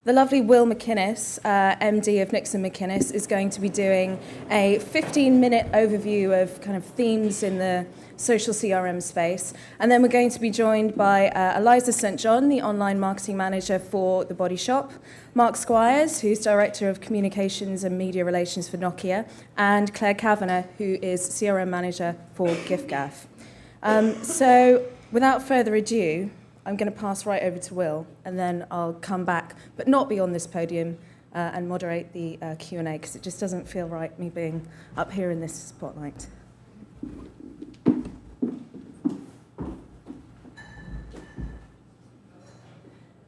The lovely Will McInnes, MD of Nixon McInnes, is going to be doing a 15-minute overview of kind of themes in the social CRM space. And then we're going to be joined by Eliza St. John, the online marketing manager for The Body Shop, Mark Squires, who's Director of Communications and Media Relations for Nokia, and Claire Kavanagh, who is CRM Manager for giffgaff. So without further ado, I'm going to pass right over to Will, and then I'll come back, but not be on this podium, and moderate the Q&A, because it just doesn't feel right, me being up here in this spotlight.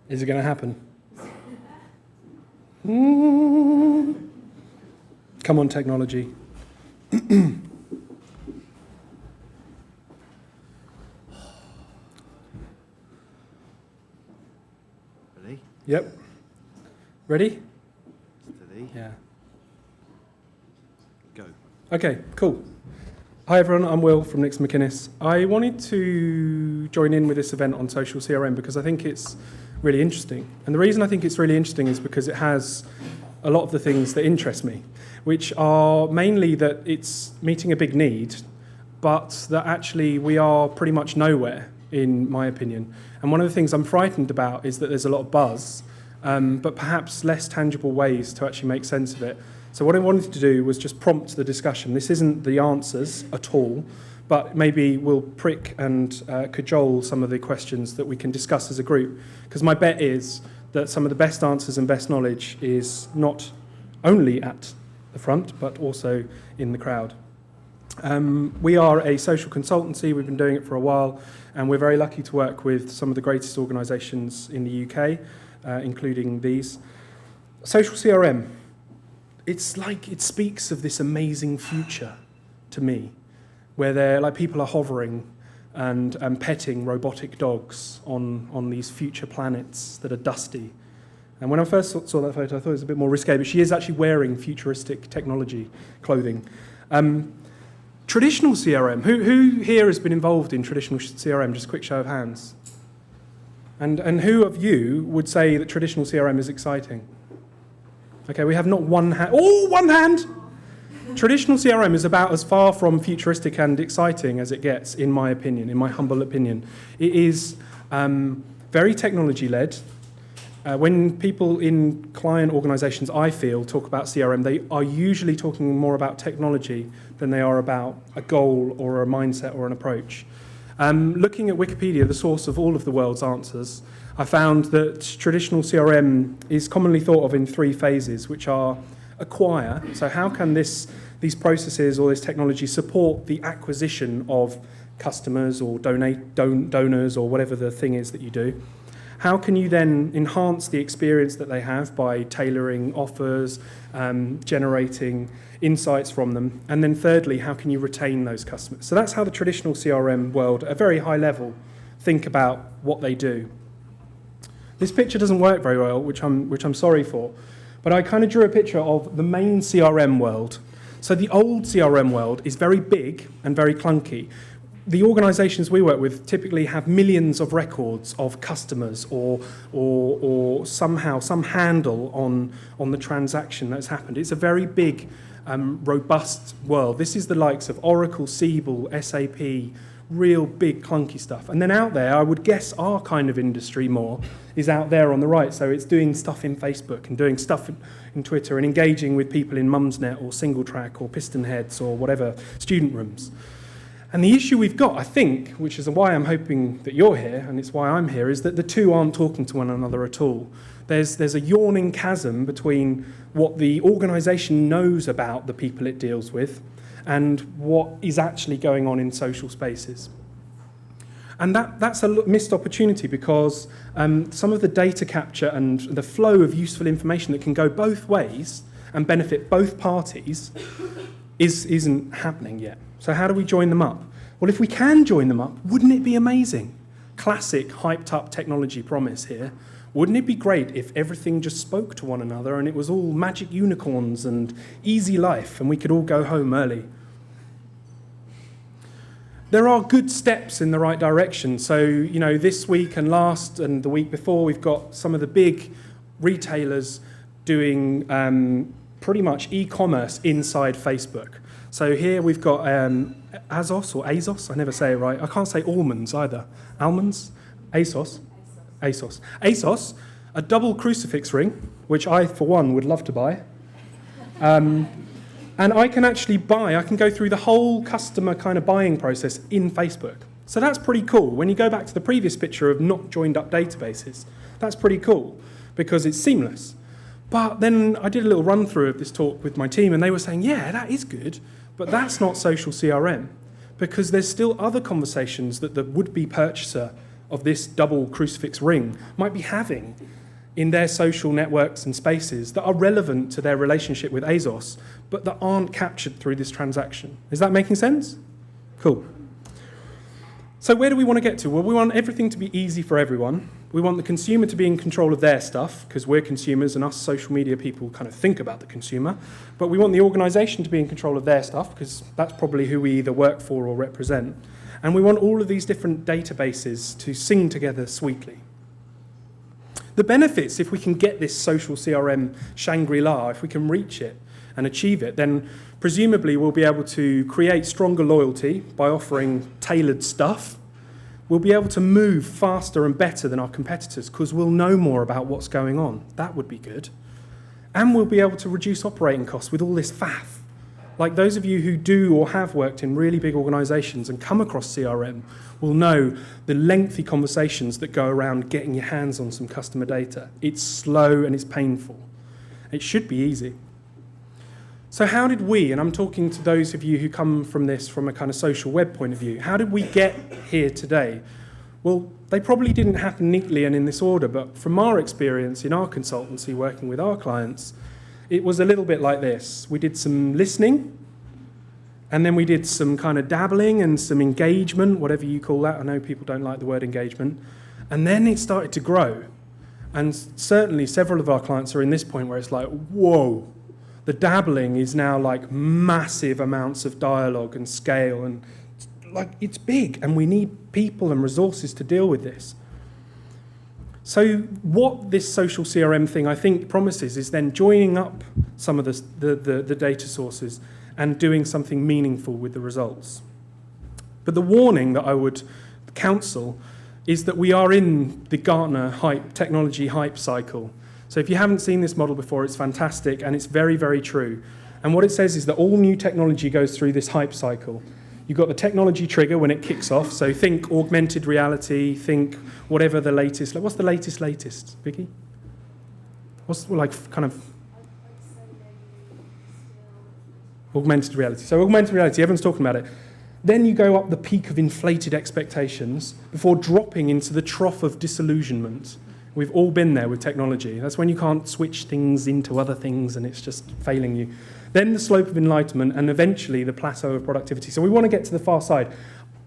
Is it going to happen? Come on, technology. Ready? Yep. Ready? Steady. Yeah. Go. Okay, cool. Hi everyone, I'm Will from Nixon McInnes. I wanted to join in with this event on social CRM because I think it's really interesting. And the reason I think it's really interesting is because it has a lot of the things that interest me, which are mainly that it's meeting a big need, but that actually we are pretty much nowhere, in my opinion. And one of the things I'm frightened about is that there's a lot of buzz, but perhaps less tangible ways to actually make sense of it. So what I wanted to do was just prompt the discussion. This isn't the answers at all, but maybe we'll prick and cajole some of the questions that we can discuss as a group. Because my bet is that some of the best answers and best knowledge is not only at the front, but also in the crowd. We are a social consultancy. We've been doing it for a while, and we're very lucky to work with some of the greatest organisations in the UK, including these. Social CRM. It's like it speaks of this amazing future to me, where they're like people are hovering and petting robotic dogs on these future planets that are dusty. And when I first saw that photo, I thought it was a bit more risque, but she is actually wearing futuristic technology clothing. Traditional CRM. Who here has been involved in traditional CRM? Just a quick show of hands. And who of you would say that traditional CRM is exciting? Okay, we have not one hand. Oh, one hand! Traditional CRM is about as far from futuristic and exciting as it gets, in my opinion, in my humble opinion. It is very technology-led. When people in client organisations, I feel, talk about CRM, they are usually talking more about technology than they are about a goal or a mindset or an approach. Looking at Wikipedia, the source of all of the world's answers, I found that traditional CRM is commonly thought of in three phases, which are acquire. So how can these processes or this technology support the acquisition of customers or donors or whatever the thing is that you do? How can you then enhance the experience that they have by tailoring offers, generating insights from them? And then thirdly, how can you retain those customers? So that's how the traditional CRM world, at a very high level, think about what they do. This picture doesn't work very well, which I'm sorry for, but I kind of drew a picture of the main CRM world. So the old CRM world is very big and very clunky. The organisations we work with typically have millions of records of customers or somehow some handle on the transaction that's happened. It's a very big, robust world. This is the likes of Oracle, Siebel, SAP, real big clunky stuff. And then out there, I would guess our kind of industry more is out there on the right. So it's doing stuff in Facebook and doing stuff in Twitter and engaging with people in Mumsnet or SingleTrack or Pistonheads or whatever, student rooms. And the issue we've got, I think, which is why I'm hoping that you're here, and it's why I'm here, is that the two aren't talking to one another at all. There's a yawning chasm between what the organisation knows about the people it deals with and what is actually going on in social spaces. And that's a missed opportunity because some of the data capture and the flow of useful information that can go both ways and benefit both parties isn't happening yet. So how do we join them up? Well, if we can join them up, wouldn't it be amazing? Classic hyped up technology promise here. Wouldn't it be great if everything just spoke to one another and it was all magic unicorns and easy life and we could all go home early? There are good steps in the right direction. So, this week and last and the week before, we've got some of the big retailers doing pretty much e-commerce inside Facebook. So here we've got Azos or ASOS, I never say it right. I can't say almonds either. Almonds? ASOS? ASOS. ASOS, a double crucifix ring, which I, for one, would love to buy. And I can actually I can go through the whole customer kind of buying process in Facebook. So that's pretty cool. When you go back to the previous picture of not joined up databases, that's pretty cool because it's seamless. But then I did a little run through of this talk with my team and they were saying, yeah, that is good, but that's not social CRM because there's still other conversations that the would-be purchaser of this double crucifix ring might be having in their social networks and spaces that are relevant to their relationship with ASOS, but that aren't captured through this transaction. Is that making sense? Cool. So where do we want to get to? Well, we want everything to be easy for everyone. We want the consumer to be in control of their stuff, because we're consumers and us social media people kind of think about the consumer. But we want the organisation to be in control of their stuff, because that's probably who we either work for or represent. And we want all of these different databases to sing together sweetly. The benefits, if we can get this social CRM Shangri-La, if we can reach it and achieve it, then presumably we'll be able to create stronger loyalty by offering tailored stuff. We'll be able to move faster and better than our competitors because we'll know more about what's going on. That would be good. And we'll be able to reduce operating costs with all this faff. Like those of you who do or have worked in really big organisations and come across CRM will know the lengthy conversations that go around getting your hands on some customer data. It's slow and it's painful. It should be easy. So how did we, and I'm talking to those of you who come from this from a kind of social web point of view, how did we get here today? Well, they probably didn't happen neatly and in this order, but from our experience in our consultancy working with our clients, it was a little bit like this. We did some listening, and then we did some kind of dabbling and some engagement, whatever you call that. I know people don't like the word engagement. And then it started to grow. And certainly several of our clients are in this point where it's like, whoa, the dabbling is now like massive amounts of dialogue and scale, and like it's big, and we need people and resources to deal with this. So what this social CRM thing I think promises is then joining up some of the data sources and doing something meaningful with the results. But the warning that I would counsel is that we are in the Gartner technology hype cycle. So if you haven't seen this model before, it's fantastic and it's very, very true. And what it says is that all new technology goes through this hype cycle. You've got the technology trigger when it kicks off, so think augmented reality, think whatever the latest, like what's the latest, Vicky? What's like kind of augmented reality. So augmented reality, everyone's talking about it. Then you go up the peak of inflated expectations before dropping into the trough of disillusionment. We've all been there with technology. That's when you can't switch things into other things and it's just failing you. Then the slope of enlightenment and eventually the plateau of productivity. So we want to get to the far side.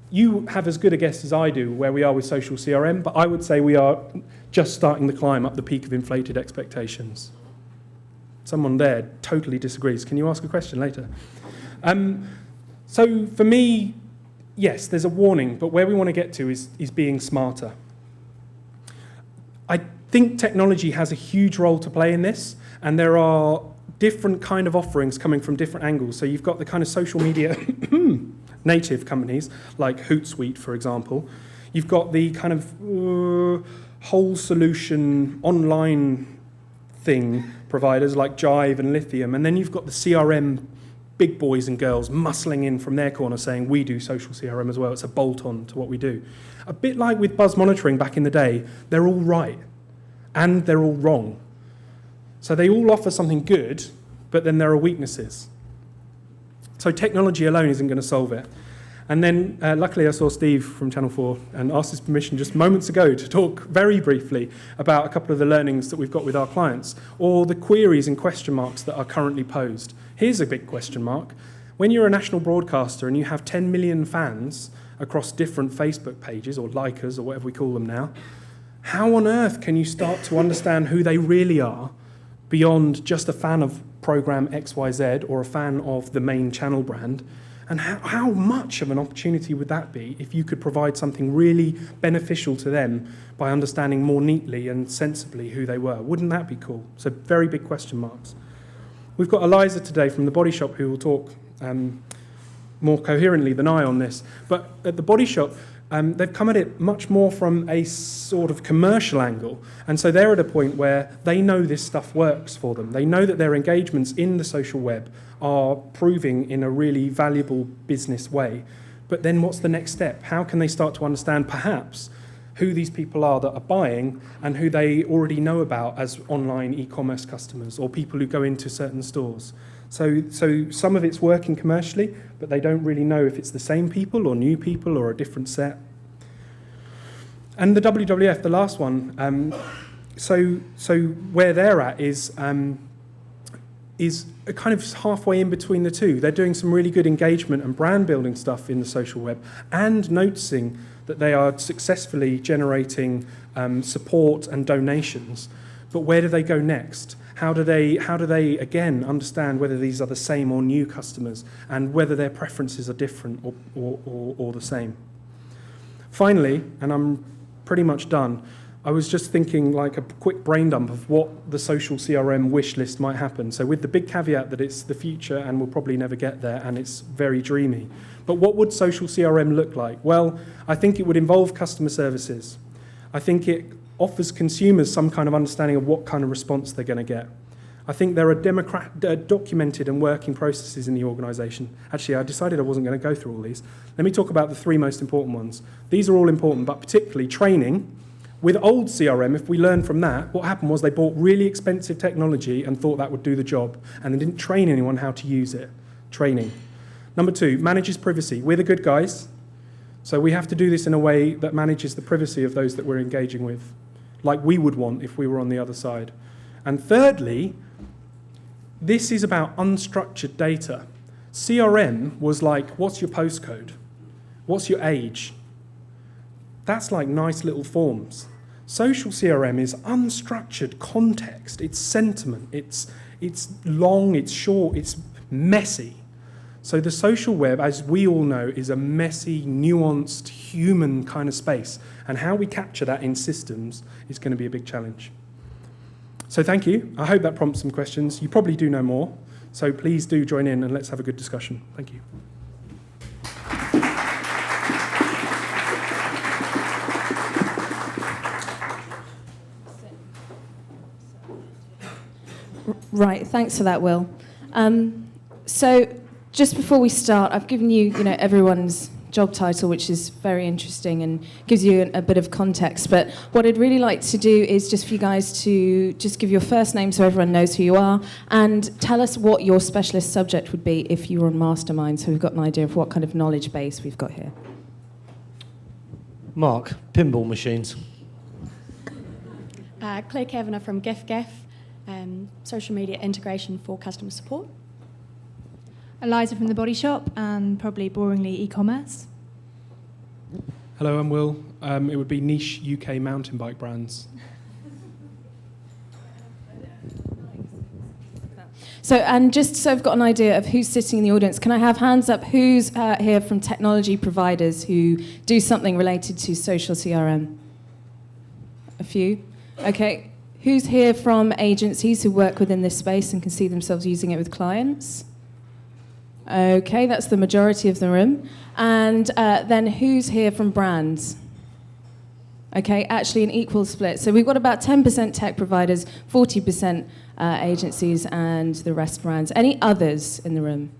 You have as good a guess as I do where we are with social CRM, but I would say we are just starting the climb up the peak of inflated expectations. Someone there totally disagrees. Can you ask a question later? So for me, yes, there's a warning, but where we want to get to is being smarter. I think technology has a huge role to play in this, and there are different kind of offerings coming from different angles. So you've got the kind of social media native companies, like Hootsuite, for example. You've got the kind of whole solution online thing providers like Jive and Lithium, and then you've got the CRM big boys and girls muscling in from their corner saying we do social CRM as well. It's a bolt-on to what we do. A bit like with buzz monitoring back in the day, they're all right and they're all wrong. So they all offer something good, but then there are weaknesses. So technology alone isn't going to solve it. And then luckily I saw Steve from Channel 4 and asked his permission just moments ago to talk very briefly about a couple of the learnings that we've got with our clients or the queries and question marks that are currently posed. Here's a big question mark. When you're a national broadcaster and you have 10 million fans across different Facebook pages or likers or whatever we call them now, how on earth can you start to understand who they really are beyond just a fan of program XYZ or a fan of the main channel brand? And how much of an opportunity would that be if you could provide something really beneficial to them by understanding more neatly and sensibly who they were? Wouldn't that be cool? So very big question marks. We've got Eliza today from The Body Shop who will talk more coherently than I on this. But at The Body Shop, they've come at it much more from a sort of commercial angle. And so they're at a point where they know this stuff works for them. They know that their engagements in the social web are proving in a really valuable business way. But then what's the next step? How can they start to understand perhaps who these people are that are buying and who they already know about as online e-commerce customers or people who go into certain stores? So some of it's working commercially, but they don't really know if it's the same people or new people or a different set. And the WWF, the last one, so where they're at is a kind of halfway in between the two. They're doing some really good engagement and brand building stuff in the social web and noticing that they are successfully generating support and donations. But where do they go next? How do they again understand whether these are the same or new customers and whether their preferences are different or the same? Finally, and I'm pretty much done, I was just thinking like a quick brain dump of what the social CRM wish list might happen. So with the big caveat that it's the future and we'll probably never get there and it's very dreamy. But what would social CRM look like? Well, I think it would involve customer services. I think it offers consumers some kind of understanding of what kind of response they're going to get. I think there are documented and working processes in the organisation. Actually, I decided I wasn't going to go through all these. Let me talk about the three most important ones. These are all important, but particularly training. With old CRM, if we learn from that, what happened was they bought really expensive technology and thought that would do the job, and they didn't train anyone how to use it. Training. Number two, manages privacy. We're the good guys, so we have to do this in a way that manages the privacy of those that we're engaging with, like we would want if we were on the other side. And thirdly, this is about unstructured data. CRM was like, what's your postcode? What's your age? That's like nice little forms. Social CRM is unstructured context. It's sentiment. It's long, it's short, it's messy. So the social web, as we all know, is a messy, nuanced, human kind of space. And how we capture that in systems is going to be a big challenge. So thank you. I hope that prompts some questions. You probably do know more. So please do join in and let's have a good discussion. Thank you. Right, thanks for that, Will. So just before we start, I've given you, everyone's job title, which is very interesting and gives you a bit of context. But what I'd really like to do is just for you guys to just give your first name so everyone knows who you are and tell us what your specialist subject would be if you were on Mastermind, so we've got an idea of what kind of knowledge base we've got here. Mark, pinball machines. Claire Kavanagh from GIF, social media integration for customer support. Eliza from The Body Shop, and probably boringly e-commerce. Hello, I'm Will. It would be niche UK mountain bike brands. So, and just so I've got an idea of who's sitting in the audience, can I have hands up who's here from technology providers who do something related to social CRM? A few? Okay. Who's here from agencies who work within this space and can see themselves using it with clients? Okay, that's the majority of the room. And then who's here from brands? Okay, actually an equal split. So we've got about 10% tech providers, 40% agencies, and the rest brands. Any others in the room?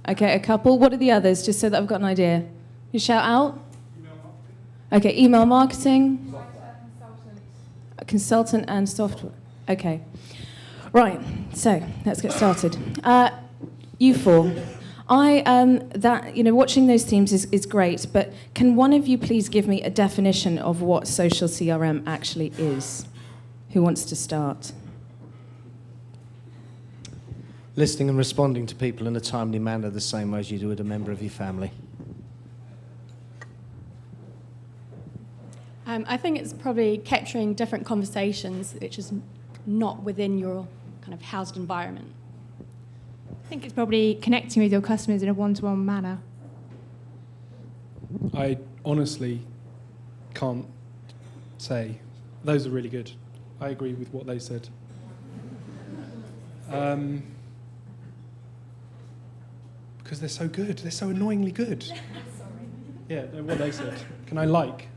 Okay, a couple. What are the others, just so that I've got an idea? You shout out? Email marketing. Okay, email marketing. A consultant and software. Okay. Right, so let's get started. You four. Watching those teams is great, but can one of you please give me a definition of what social CRM actually is? Who wants to start? Listening and responding to people in a timely manner the same way as you do with a member of your family. I think it's probably capturing different conversations, which is not within your kind of housed environment. I think it's probably connecting with your customers in a one-to-one manner. I honestly can't say. Those are really good. I agree with what they said. Because they're so good. They're so annoyingly good. Yeah, what they said. Can I like?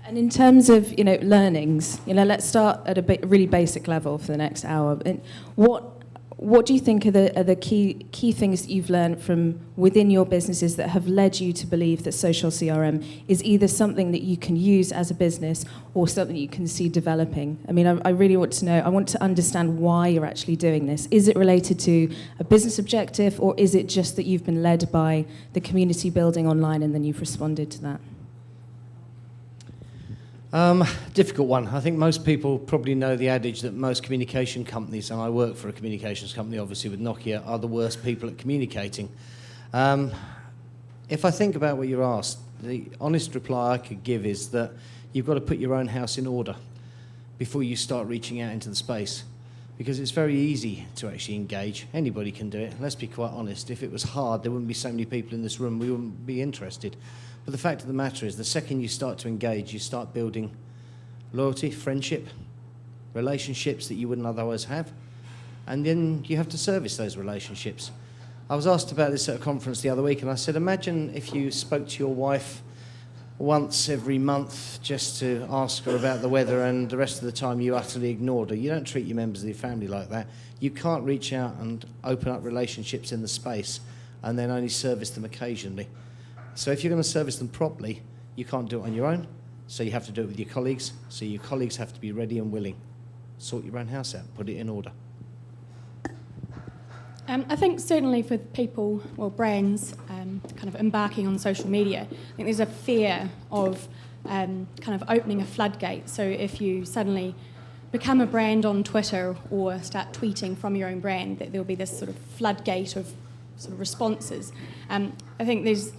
And in terms of, learnings, let's start at a really basic level for the next hour. And what do you think are the key things that you've learned from within your businesses that have led you to believe that social CRM is either something that you can use as a business or something you can see developing? I mean, I really want to know, I want to understand why you're actually doing this. Is it related to a business objective, or is it just that you've been led by the community building online and then you've responded to that? Difficult one. I think most people probably know the adage that most communication companies, and I work for a communications company obviously with Nokia, are the worst people at communicating. If I think about what you're asked, the honest reply I could give is that you've got to put your own house in order before you start reaching out into the space, because it's very easy to actually engage. Anybody can do it. Let's be quite honest. If it was hard, there wouldn't be so many people in this room. We wouldn't be interested. But the fact of the matter is, the second you start to engage, you start building loyalty, friendship, relationships that you wouldn't otherwise have. And then you have to service those relationships. I was asked about this at a conference the other week, and I said, imagine if you spoke to your wife once every month just to ask her about the weather, and the rest of the time you utterly ignored her. You don't treat your members of your family like that. You can't reach out and open up relationships in the space and then only service them occasionally. So if you're going to service them properly, you can't do it on your own, so you have to do it with your colleagues. So your colleagues have to be ready and willing. Sort your own house out, put it in order. I think certainly for people, well, brands, kind of embarking on social media, I think there's a fear of kind of opening a floodgate. So if you suddenly become a brand on Twitter or start tweeting from your own brand, that there'll be this sort of floodgate of sort of responses. I think there's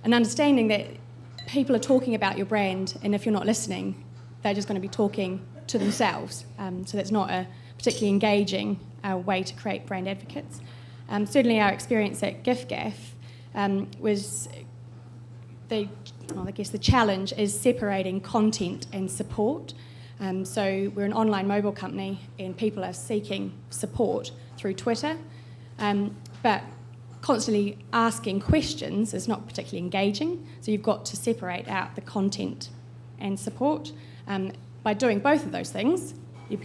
an understanding that people are talking about your brand, and if you're not listening, they're just going to be talking to themselves. So that's not a particularly engaging way to create brand advocates. Certainly our experience at GIFGAF was the challenge is separating content and support. So we're an online mobile company, and people are seeking support through Twitter, but constantly asking questions is not particularly engaging, so you've got to separate out the content and support. By doing both of those things, you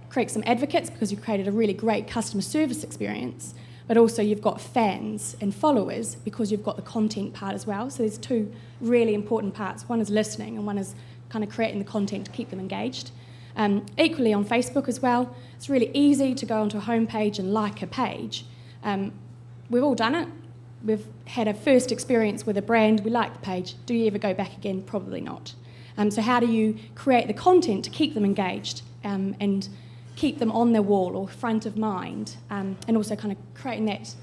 create some advocates because you've created a really great customer service experience, but also you've got fans and followers because you've got the content part as well. So there's two really important parts. One is listening, and one is kind of creating the content to keep them engaged. Equally on Facebook as well, it's really easy to go onto a homepage and like a page. We've all done it. We've had a first experience with a brand, we like the page. Do you ever go back again? Probably not. So how do you create the content to keep them engaged and keep them on their wall or front of mind, and also kind of creating that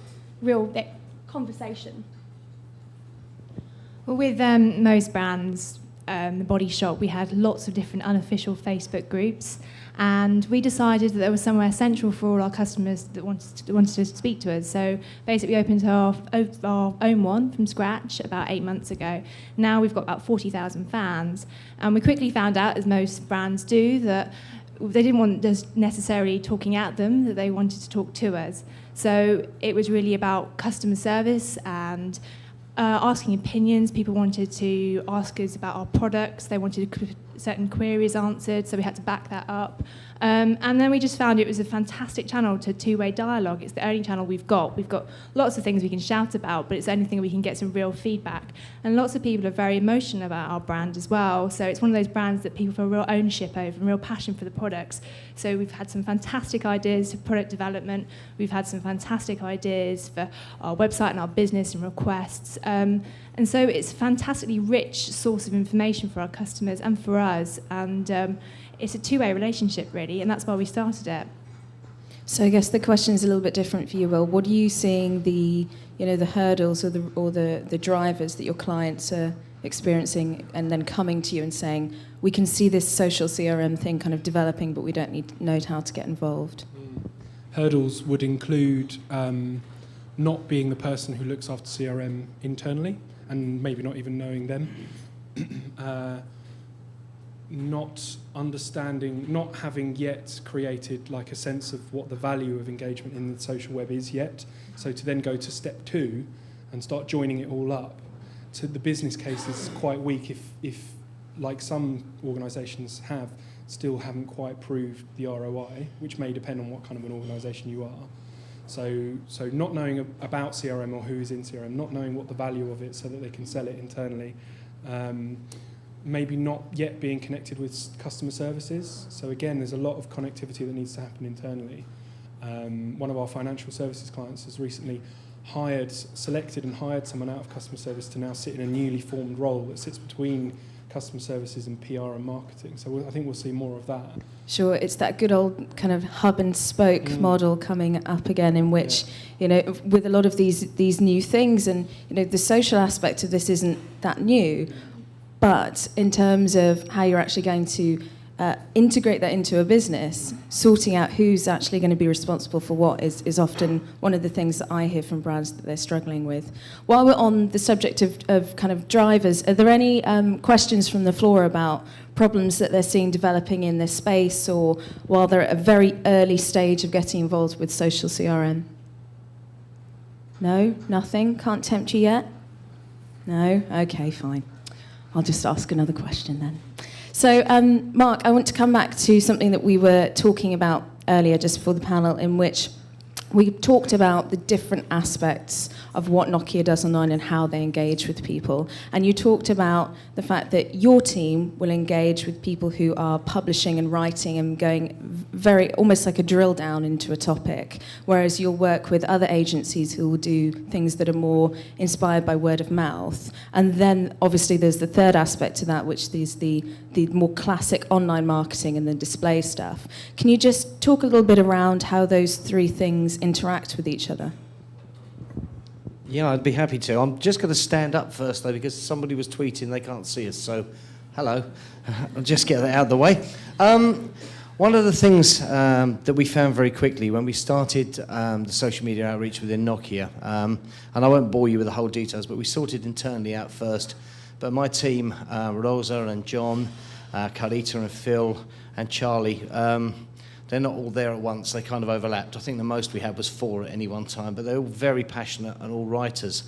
conversation? Well, with most brands, the Body Shop, we had lots of different unofficial Facebook groups, and we decided that there was somewhere central for all our customers that wanted to speak to us. So basically we opened our own one from scratch about 8 months ago. Now we've got about 40,000 fans, and we quickly found out, as most brands do, that they didn't want us necessarily talking at them, that they wanted to talk to us. So it was really about customer service and asking opinions. People wanted to ask us about our products. They wanted certain queries answered, so we had to back that up. And then we just found it was a fantastic channel to two-way dialogue. It's the only channel we've got. We've got lots of things we can shout about, but it's the only thing we can get some real feedback. And lots of people are very emotional about our brand as well. So it's one of those brands that people feel real ownership over and real passion for the products. So we've had some fantastic ideas for product development. We've had some fantastic ideas for our website and our business and requests. And so it's a fantastically rich source of information for our customers and for us. And it's a two-way relationship, really, and that's why we started it. So I guess the question is a little bit different for you, Will. What are you seeing the hurdles or the drivers that your clients are experiencing and then coming to you and saying, we can see this social CRM thing kind of developing, but we don't know how to get involved? Hurdles would include not being the person who looks after CRM internally, and maybe not even knowing them. Not understanding, not having yet created like a sense of what the value of engagement in the social web is yet. So to then go to step 2 and start joining it all up, so the business case is quite weak if like some organisations have, still haven't quite proved the ROI, which may depend on what kind of an organisation you are. So not knowing about CRM or who is in CRM, not knowing what the value of it so that they can sell it internally, maybe not yet being connected with customer services. So again, there's a lot of connectivity that needs to happen internally. One of our financial services clients has recently selected and hired someone out of customer service to now sit in a newly formed role that sits between customer services and PR and marketing. So I think we'll see more of that. Sure, it's that good old kind of hub and spoke model coming up again, in which, you know, with a lot of these new things, and, you know, the social aspect of this isn't that new, but in terms of how you're actually going to integrate that into a business, sorting out who's actually going to be responsible for what is often one of the things that I hear from brands that they're struggling with. While we're on the subject of kind of drivers, are there any questions from the floor about problems that they're seeing developing in this space, or while they're at a very early stage of getting involved with social CRM? No? Nothing? Can't tempt you yet? No? Okay, fine. I'll just ask another question then. So, Mark, I want to come back to something that we were talking about earlier, just before the panel, in which we talked about the different aspects of what Nokia does online and how they engage with people. And you talked about the fact that your team will engage with people who are publishing and writing and going very, almost like a drill down into a topic, whereas you'll work with other agencies who will do things that are more inspired by word of mouth. And then, obviously, there's the third aspect to that, which is the more classic online marketing and the display stuff. Can you just talk a little bit around how those three things interact with each other? Yeah, I'd be happy to. I'm just going to stand up first, though, because somebody was tweeting they can't see us. So, hello. I'll just get that out of the way. One of the things that we found very quickly when we started the social media outreach within Nokia, and I won't bore you with the whole details, but we sorted internally out first. But my team, Rosa and John, Carita and Phil and Charlie, they're not all there at once. They kind of overlapped. I think the most we had was 4 at any one time, but they're all very passionate and all writers.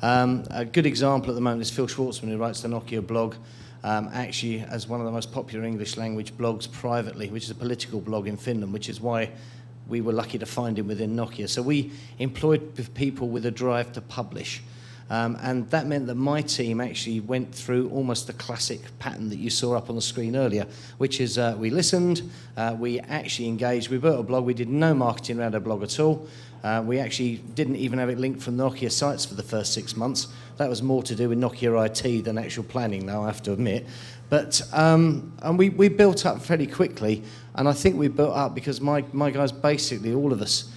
A good example at the moment is Phil Schwartzman, who writes the Nokia blog, actually as one of the most popular English language blogs privately, which is a political blog in Finland, which is why we were lucky to find him within Nokia. So we employed people with a drive to publish. And that meant that my team actually went through almost the classic pattern that you saw up on the screen earlier, which is we listened, we actually engaged, we built a blog, we did no marketing around our blog at all. We actually didn't even have it linked from Nokia sites for the first 6 months. That was more to do with Nokia IT than actual planning, though, I have to admit. But and we built up fairly quickly, and I think we built up because my guys, basically all of us,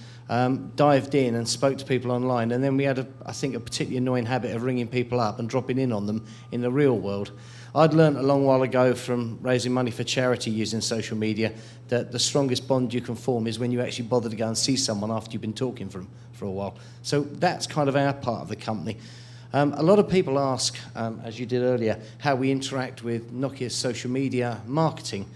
dived in and spoke to people online, and then we had, I think, a particularly annoying habit of ringing people up and dropping in on them in the real world. I'd learned a long while ago from raising money for charity using social media that the strongest bond you can form is when you actually bother to go and see someone after you've been talking for them for a while. So that's kind of our part of the company. A lot of people ask, as you did earlier, how we interact with Nokia's social media marketing.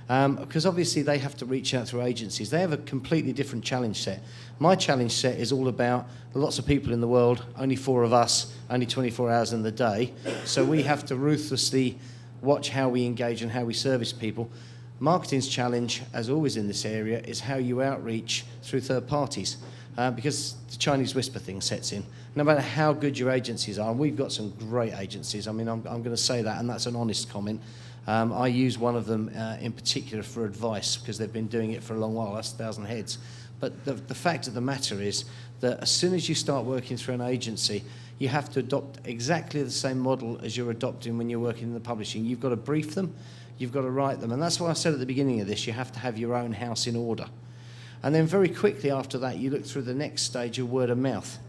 Because obviously they have to reach out through agencies. They have a completely different challenge set. My challenge set is all about lots of people in the world, only 4 of us, only 24 hours in the day. So we have to ruthlessly watch how we engage and how we service people. Marketing's challenge, as always in this area, is how you outreach through third parties. Because the Chinese whisper thing sets in. No matter how good your agencies are, and we've got some great agencies, I mean, I'm going to say that, and that's an honest comment. I use one of them in particular for advice because they've been doing it for a long while. That's 1,000 heads. But the fact of the matter is that as soon as you start working through an agency, you have to adopt exactly the same model as you're adopting when you're working in the publishing. You've got to brief them, you've got to write them. And that's why I said at the beginning of this, you have to have your own house in order. And then very quickly after that, you look through the next stage of word of mouth.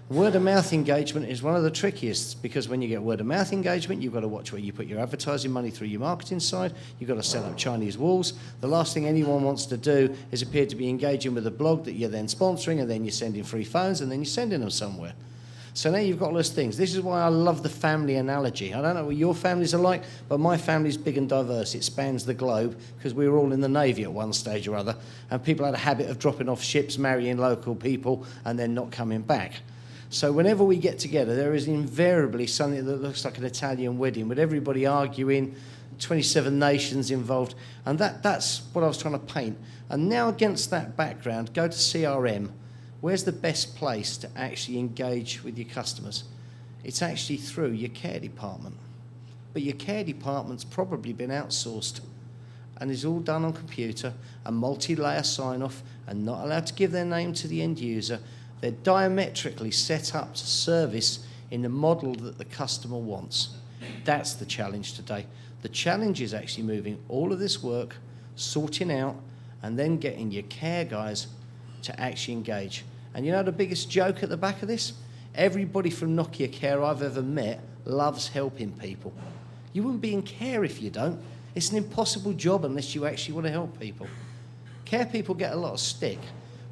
Word of mouth engagement is one of the trickiest, because when you get word of mouth engagement, you've got to watch where you put your advertising money through your marketing side. You've got to set up Chinese walls. The last thing anyone wants to do is appear to be engaging with a blog that you're then sponsoring, and then you're sending free phones, and then you're sending them somewhere. So now you've got all those things. This is why I love the family analogy. I don't know what your families are like, but my family's big and diverse. It spans the globe, because we were all in the Navy at one stage or other, and people had a habit of dropping off ships, marrying local people, and then not coming back. So whenever we get together, there is invariably something that looks like an Italian wedding, with everybody arguing, 27 nations involved, and that's what I was trying to paint. And now against that background, go to CRM. Where's the best place to actually engage with your customers? It's actually through your care department. But your care department's probably been outsourced, and is all done on computer, and multi-layer sign-off, and not allowed to give their name to the end user. They're diametrically set up to service in the model that the customer wants. That's the challenge today. The challenge is actually moving all of this work, sorting out, and then getting your care guys to actually engage. And you know the biggest joke at the back of this? Everybody from Nokia Care I've ever met loves helping people. You wouldn't be in care if you don't. It's an impossible job unless you actually want to help people. Care people get a lot of stick,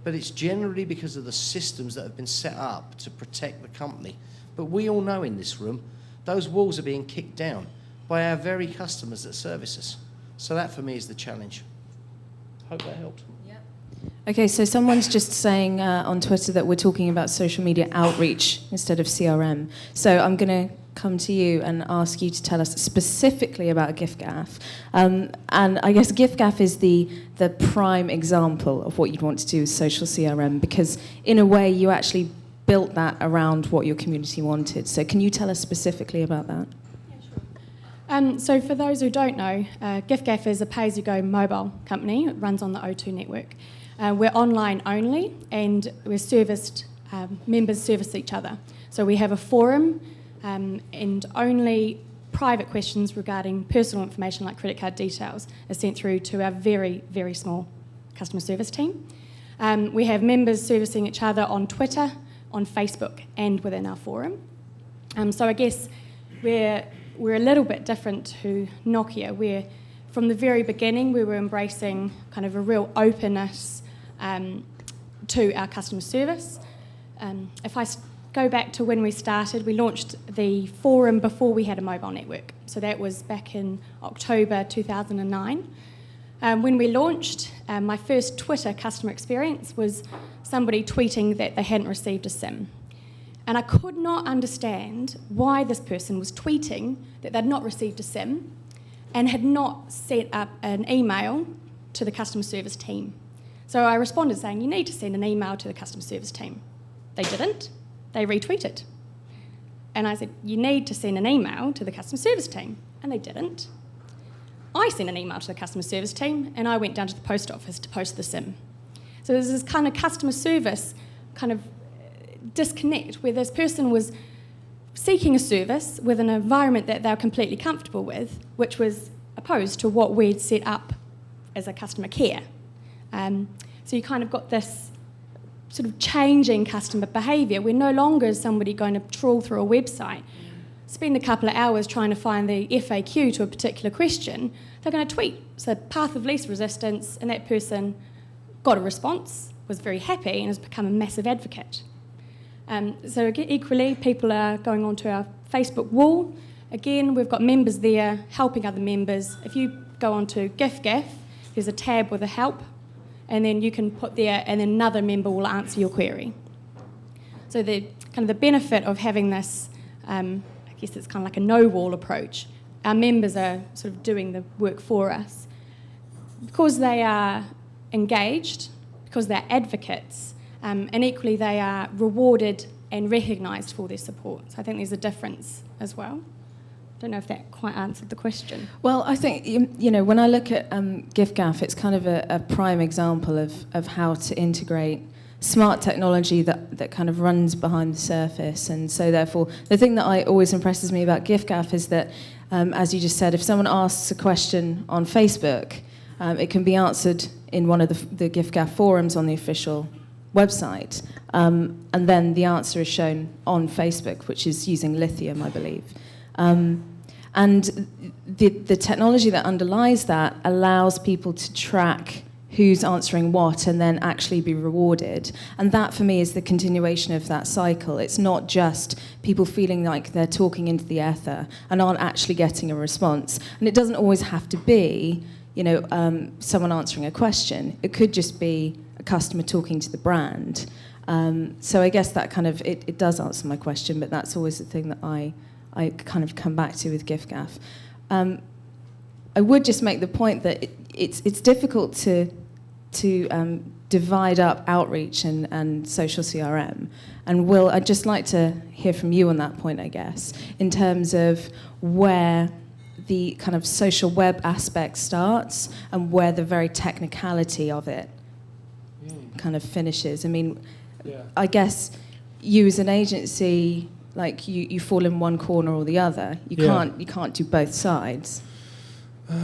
but it's generally because of the systems that have been set up to protect the company. But we all know in this room, those walls are being kicked down by our very customers that service us. So that for me is the challenge. Hope that helped. Okay, so someone's just saying on Twitter that we're talking about social media outreach instead of CRM. So I'm going to come to you and ask you to tell us specifically about GIFGAF. And I guess GIFGAF is the prime example of what you'd want to do with social CRM, because in a way you actually built that around what your community wanted. So can you tell us specifically about that? So for those who don't know, GIFGAF is a pay-as-you-go mobile company. It runs on the O2 network. We're online only, and we're serviced, members service each other. So we have a forum, and only private questions regarding personal information like credit card details are sent through to our very, very small customer service team. We have members servicing each other on Twitter, on Facebook, and within our forum. So I guess we're a little bit different to Nokia, where from the very beginning we were embracing kind of a real openness to our customer service. If I go back to when we started, we launched the forum before we had a mobile network. So that was back in October 2009. When we launched, my first Twitter customer experience was somebody tweeting that they hadn't received a SIM. And I could not understand why this person was tweeting that they'd not received a SIM and had not set up an email to the customer service team. So I responded saying, you need to send an email to the customer service team. They didn't. They retweeted. And I said, you need to send an email to the customer service team. And they didn't. I sent an email to the customer service team, and I went down to the post office to post the SIM. So there's this kind of customer service kind of disconnect where this person was seeking a service with an environment that they're completely comfortable with, which was opposed to what we'd set up as a customer care. So you kind of got this sort of changing customer behaviour. We're no longer somebody going to trawl through a website, spend a couple of hours trying to find the FAQ to a particular question. They're going to tweet. So path of least resistance, and that person got a response, was very happy, and has become a massive advocate. So equally, people are going onto our Facebook wall. Again, we've got members there helping other members. If you go onto GIFGAF, there's a tab with a help, and then you can put there, and then another member will answer your query. So the kind of the benefit of having this, I guess it's kind of like a no-wall approach. Our members are sort of doing the work for us. Because they are engaged, because they're advocates, and equally they are rewarded and recognised for their support. So I think there's a difference as well. I don't know if that quite answered the question. Well, I think, you know, when I look at GIFGAF, it's kind of a prime example of how to integrate smart technology that kind of runs behind the surface. And so therefore, the thing that always impresses me about GIFGAF is that, as you just said, if someone asks a question on Facebook, it can be answered in one of the GIFGAF forums on the official website, and then the answer is shown on Facebook, which is using lithium, I believe. And the technology that underlies that allows people to track who's answering what and then actually be rewarded. And that, for me, is the continuation of that cycle. It's not just people feeling like they're talking into the ether and aren't actually getting a response. And it doesn't always have to be, someone answering a question. It could just be a customer talking to the brand. So I guess that kind of, it does answer my question, but that's always the thing that I kind of come back to with giffgaff. I would just make the point that it's difficult to divide up outreach and social CRM. And Will, I'd just like to hear from you on that point, I guess, in terms of where the kind of social web aspect starts and where the very technicality of it kind of finishes. I mean, I guess you as an agency, like you fall in one corner or the other. You can't do both sides.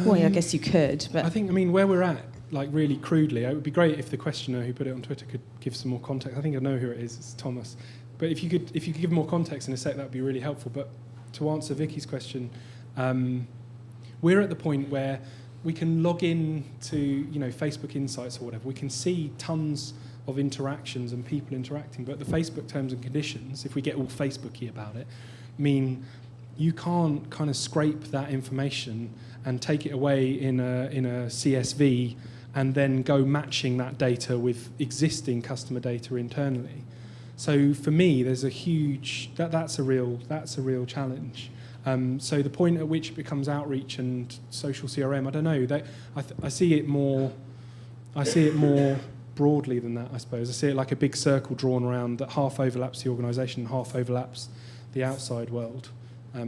Well, I guess you could, but I think, where we're at, like really crudely, it would be great if the questioner who put it on Twitter could give some more context. I think I know who it is. It's Thomas. But if you could give more context in a sec, that would be really helpful. But to answer Vicky's question, we're at the point where we can log in to Facebook Insights or whatever. We can see tons of interactions and people interacting, but the Facebook terms and conditions, if we get all Facebooky about it, mean you can't kind of scrape that information and take it away in a CSV and then go matching that data with existing customer data internally. So for me, there's a huge that's a real challenge. So the point at which it becomes outreach and social CRM, I don't know. I see it more broadly than that, I suppose. I see it like a big circle drawn around that half overlaps the organisation, half overlaps the outside world.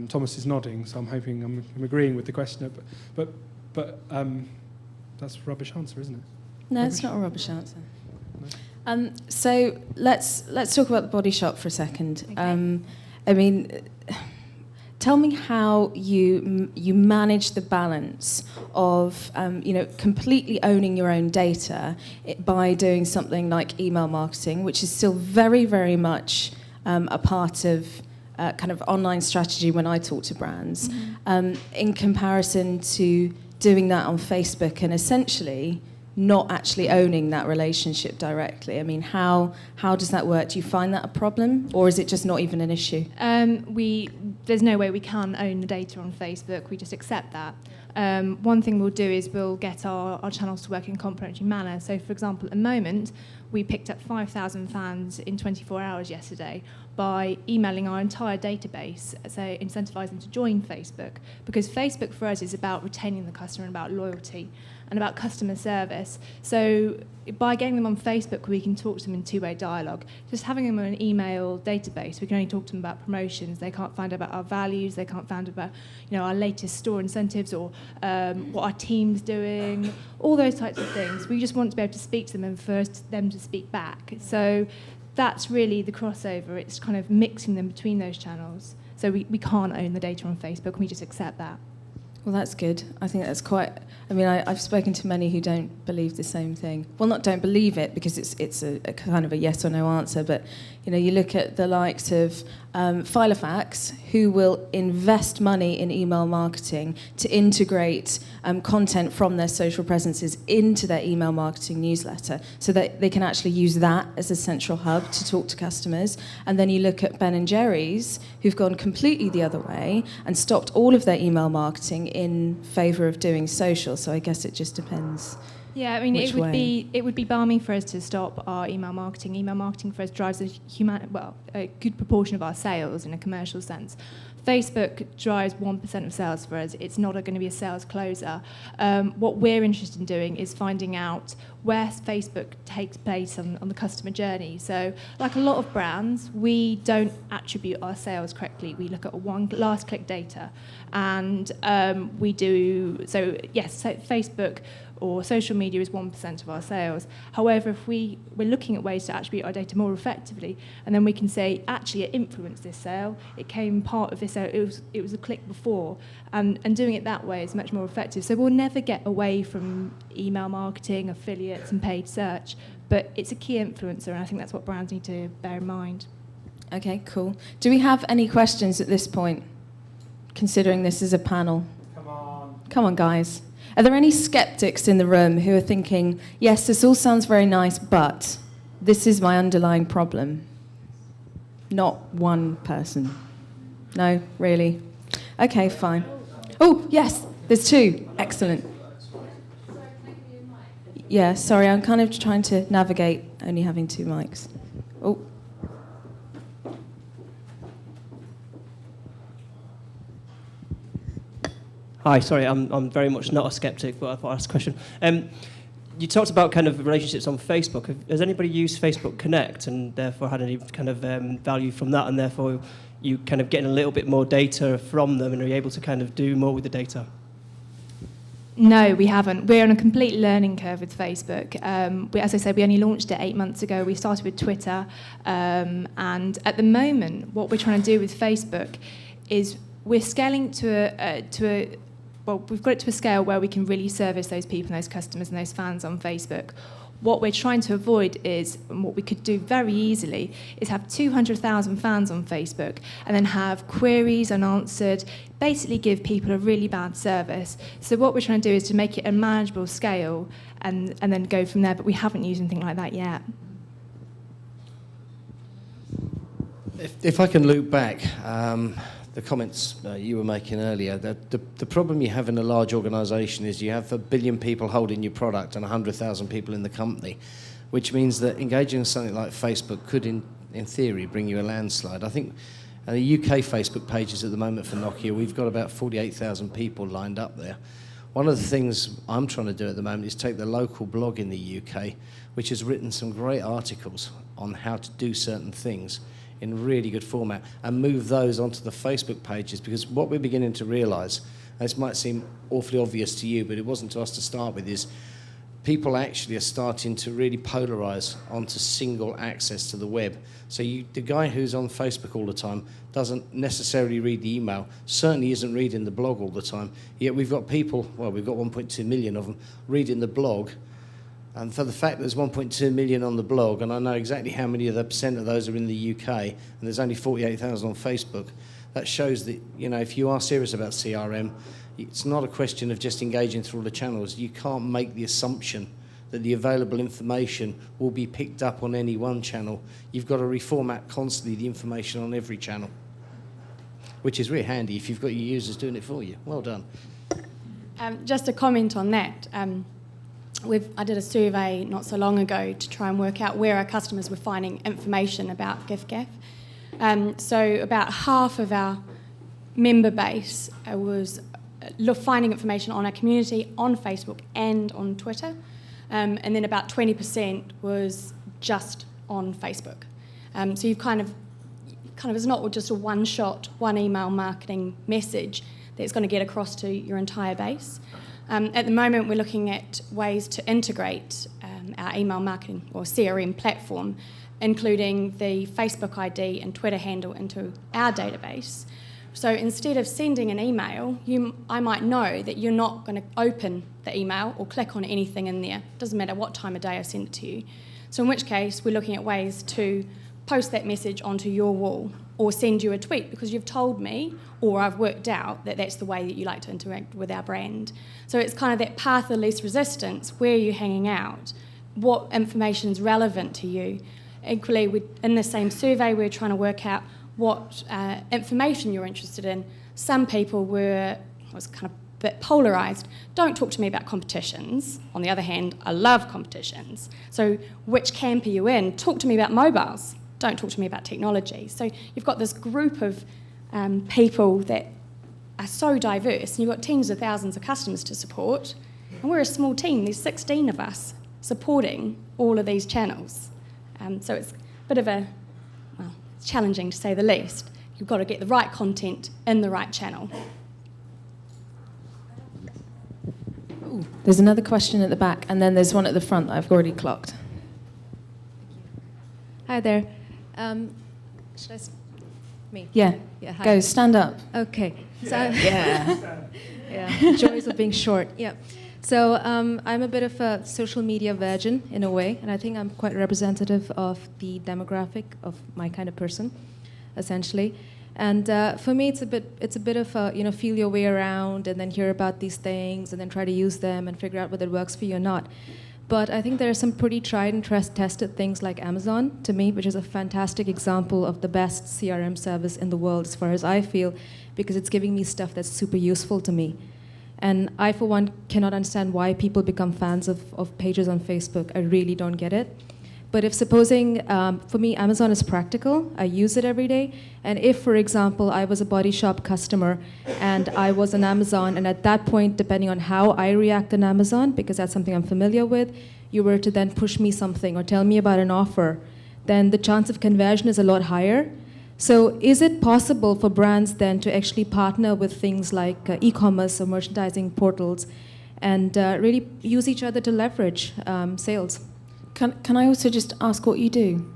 Thomas is nodding, so I'm hoping I'm agreeing with the questioner. But that's a rubbish answer, isn't it? No, rubbish? It's not a rubbish answer. No. So let's talk about the Body Shop for a second. Okay. Tell me how you manage the balance of completely owning your own data by doing something like email marketing, which is still very, very much a part of kind of online strategy when I talk to brands, in comparison to doing that on Facebook and essentially not actually owning that relationship directly. How does that work? Do you find that a problem, or is it just not even an issue? There's no way we can own the data on Facebook. We just accept that. One thing we'll do is we'll get our channels to work in a complementary manner. So, for example, at the moment, we picked up 5,000 fans in 24 hours yesterday by emailing our entire database, so incentivize them to join Facebook, because Facebook for us is about retaining the customer and about loyalty and about customer service. So by getting them on Facebook, we can talk to them in two-way dialogue. Just having them on an email database, we can only talk to them about promotions. They can't find out about our values. They can't find out about our latest store incentives or what our team's doing, all those types of things. We just want to be able to speak to them and for them to speak back. So that's really the crossover. It's kind of mixing them between those channels. So we can't own the data on Facebook, and we just accept that. Well, that's good. I think that's quite... I've spoken to many who don't believe the same thing. Well, not don't believe it, because it's a kind of a yes or no answer, but, you look at the likes of Filofax, who will invest money in email marketing to integrate content from their social presences into their email marketing newsletter so that they can actually use that as a central hub to talk to customers. And then you look at Ben & Jerry's, who've gone completely the other way and stopped all of their email marketing in favour of doing social. So I guess it just depends. Yeah, it would be balmy for us to stop our email marketing. Email marketing for us drives a good proportion of our sales in a commercial sense. Facebook drives 1% of sales for us. It's not going to be a sales closer. What we're interested in doing is finding out where Facebook takes place on the customer journey. So, like a lot of brands, we don't attribute our sales correctly. We look at last click data, and we do. So yes, Facebook or social media is 1% of our sales. However, if we're looking at ways to attribute our data more effectively, and then we can say, actually, it influenced this sale, it came part of this sale, it was a click before, and doing it that way is much more effective. So we'll never get away from email marketing, affiliates, and paid search, but it's a key influencer, and I think that's what brands need to bear in mind. Okay, cool. Do we have any questions at this point, considering this is a panel? Come on, guys. Are there any skeptics in the room who are thinking, yes, this all sounds very nice, but this is my underlying problem? Not one person. No, really? Okay, fine. Oh, yes, there's two. Excellent. Yeah, sorry, I'm kind of trying to navigate only having two mics. Oh. Hi, sorry, I'm very much not a skeptic, but I thought I'd ask a question. You talked about kind of relationships on Facebook. Has anybody used Facebook Connect and therefore had any kind of value from that, and therefore you kind of getting a little bit more data from them, and are you able to kind of do more with the data? No, we haven't. We're on a complete learning curve with Facebook. As I said, we only launched it 8 months ago. We started with Twitter. And at the moment, what we're trying to do with Facebook is we're scaling we've got it to a scale where we can really service those people and those customers and those fans on Facebook. What we're trying to avoid is, and what we could do very easily, is have 200,000 fans on Facebook and then have queries unanswered, basically give people a really bad service. So what we're trying to do is to make it a manageable scale and then go from there, but we haven't used anything like that yet. If I can loop back, the comments you were making earlier, the problem you have in a large organisation is you have 1 billion people holding your product and 100,000 people in the company, which means that engaging in something like Facebook could, in theory, bring you a landslide. I think the UK Facebook pages at the moment for Nokia, we've got about 48,000 people lined up there. One of the things I'm trying to do at the moment is take the local blog in the UK, which has written some great articles on how to do certain things in really good format, and move those onto the Facebook pages, because what we're beginning to realise, and this might seem awfully obvious to you, but it wasn't to us to start with, is people actually are starting to really polarise onto single access to the web. So the guy who's on Facebook all the time doesn't necessarily read the email, certainly isn't reading the blog all the time, yet we've got people, well, we've got 1.2 million of them reading the blog. And for the fact that there's 1.2 million on the blog, and I know exactly how many of the percent of those are in the UK, and there's only 48,000 on Facebook, that shows that, you know, if you are serious about CRM, it's not a question of just engaging through all the channels. You can't make the assumption that the available information will be picked up on any one channel. You've got to reformat constantly the information on every channel, which is really handy if you've got your users doing it for you. Well done. Just a comment on that. I did a survey not so long ago to try and work out where our customers were finding information about giffgaff. So about half of our member base was finding information on our community on Facebook and on Twitter, and then about 20% was just on Facebook. So you've kind of it's not just a one-shot, one email marketing message that's going to get across to your entire base. At the moment, we're looking at ways to integrate our email marketing or CRM platform, including the Facebook ID and Twitter handle into our database. So instead of sending an email, I might know that you're not going to open the email or click on anything in there. It doesn't matter what time of day I send it to you. So in which case, we're looking at ways to post that message onto your wall or send you a tweet because you've told me or I've worked out that that's the way that you like to interact with our brand. So it's kind of that path of least resistance. Where are you hanging out? What information is relevant to you? Equally, in the same survey, we're trying to work out what information you're interested in. Some people was kind of a bit polarised. Don't talk to me about competitions. On the other hand, I love competitions. So which camp are you in? Talk to me about mobiles. Don't talk to me about technology. So you've got this group of people that are so diverse, and you've got tens of thousands of customers to support, and we're a small team. There's 16 of us supporting all of these channels. So it's a bit of it's challenging to say the least. You've got to get the right content in the right channel. Ooh, there's another question at the back, and then there's one at the front that I've already clocked. Hi there. Should I? Me? Yeah. Yeah. Hi. Go, stand up. Okay. So, yeah. Joys of being short. Yeah. So I'm a bit of a social media virgin in a way, and I think I'm quite representative of the demographic of my kind of person, essentially. And for me, it's a bit of a, feel your way around and then hear about these things and then try to use them and figure out whether it works for you or not. But I think there are some pretty tried and tested things like Amazon, to me, which is a fantastic example of the best CRM service in the world, as far as I feel, because it's giving me stuff that's super useful to me. And I, for one, cannot understand why people become fans of pages on Facebook. I really don't get it. But if supposing, for me, Amazon is practical, I use it every day, and if, for example, I was a Body Shop customer and I was on Amazon, and at that point, depending on how I react on Amazon, because that's something I'm familiar with, you were to then push me something or tell me about an offer, then the chance of conversion is a lot higher. So is it possible for brands then to actually partner with things like e-commerce or merchandising portals and really use each other to leverage sales? Can I also just ask what you do?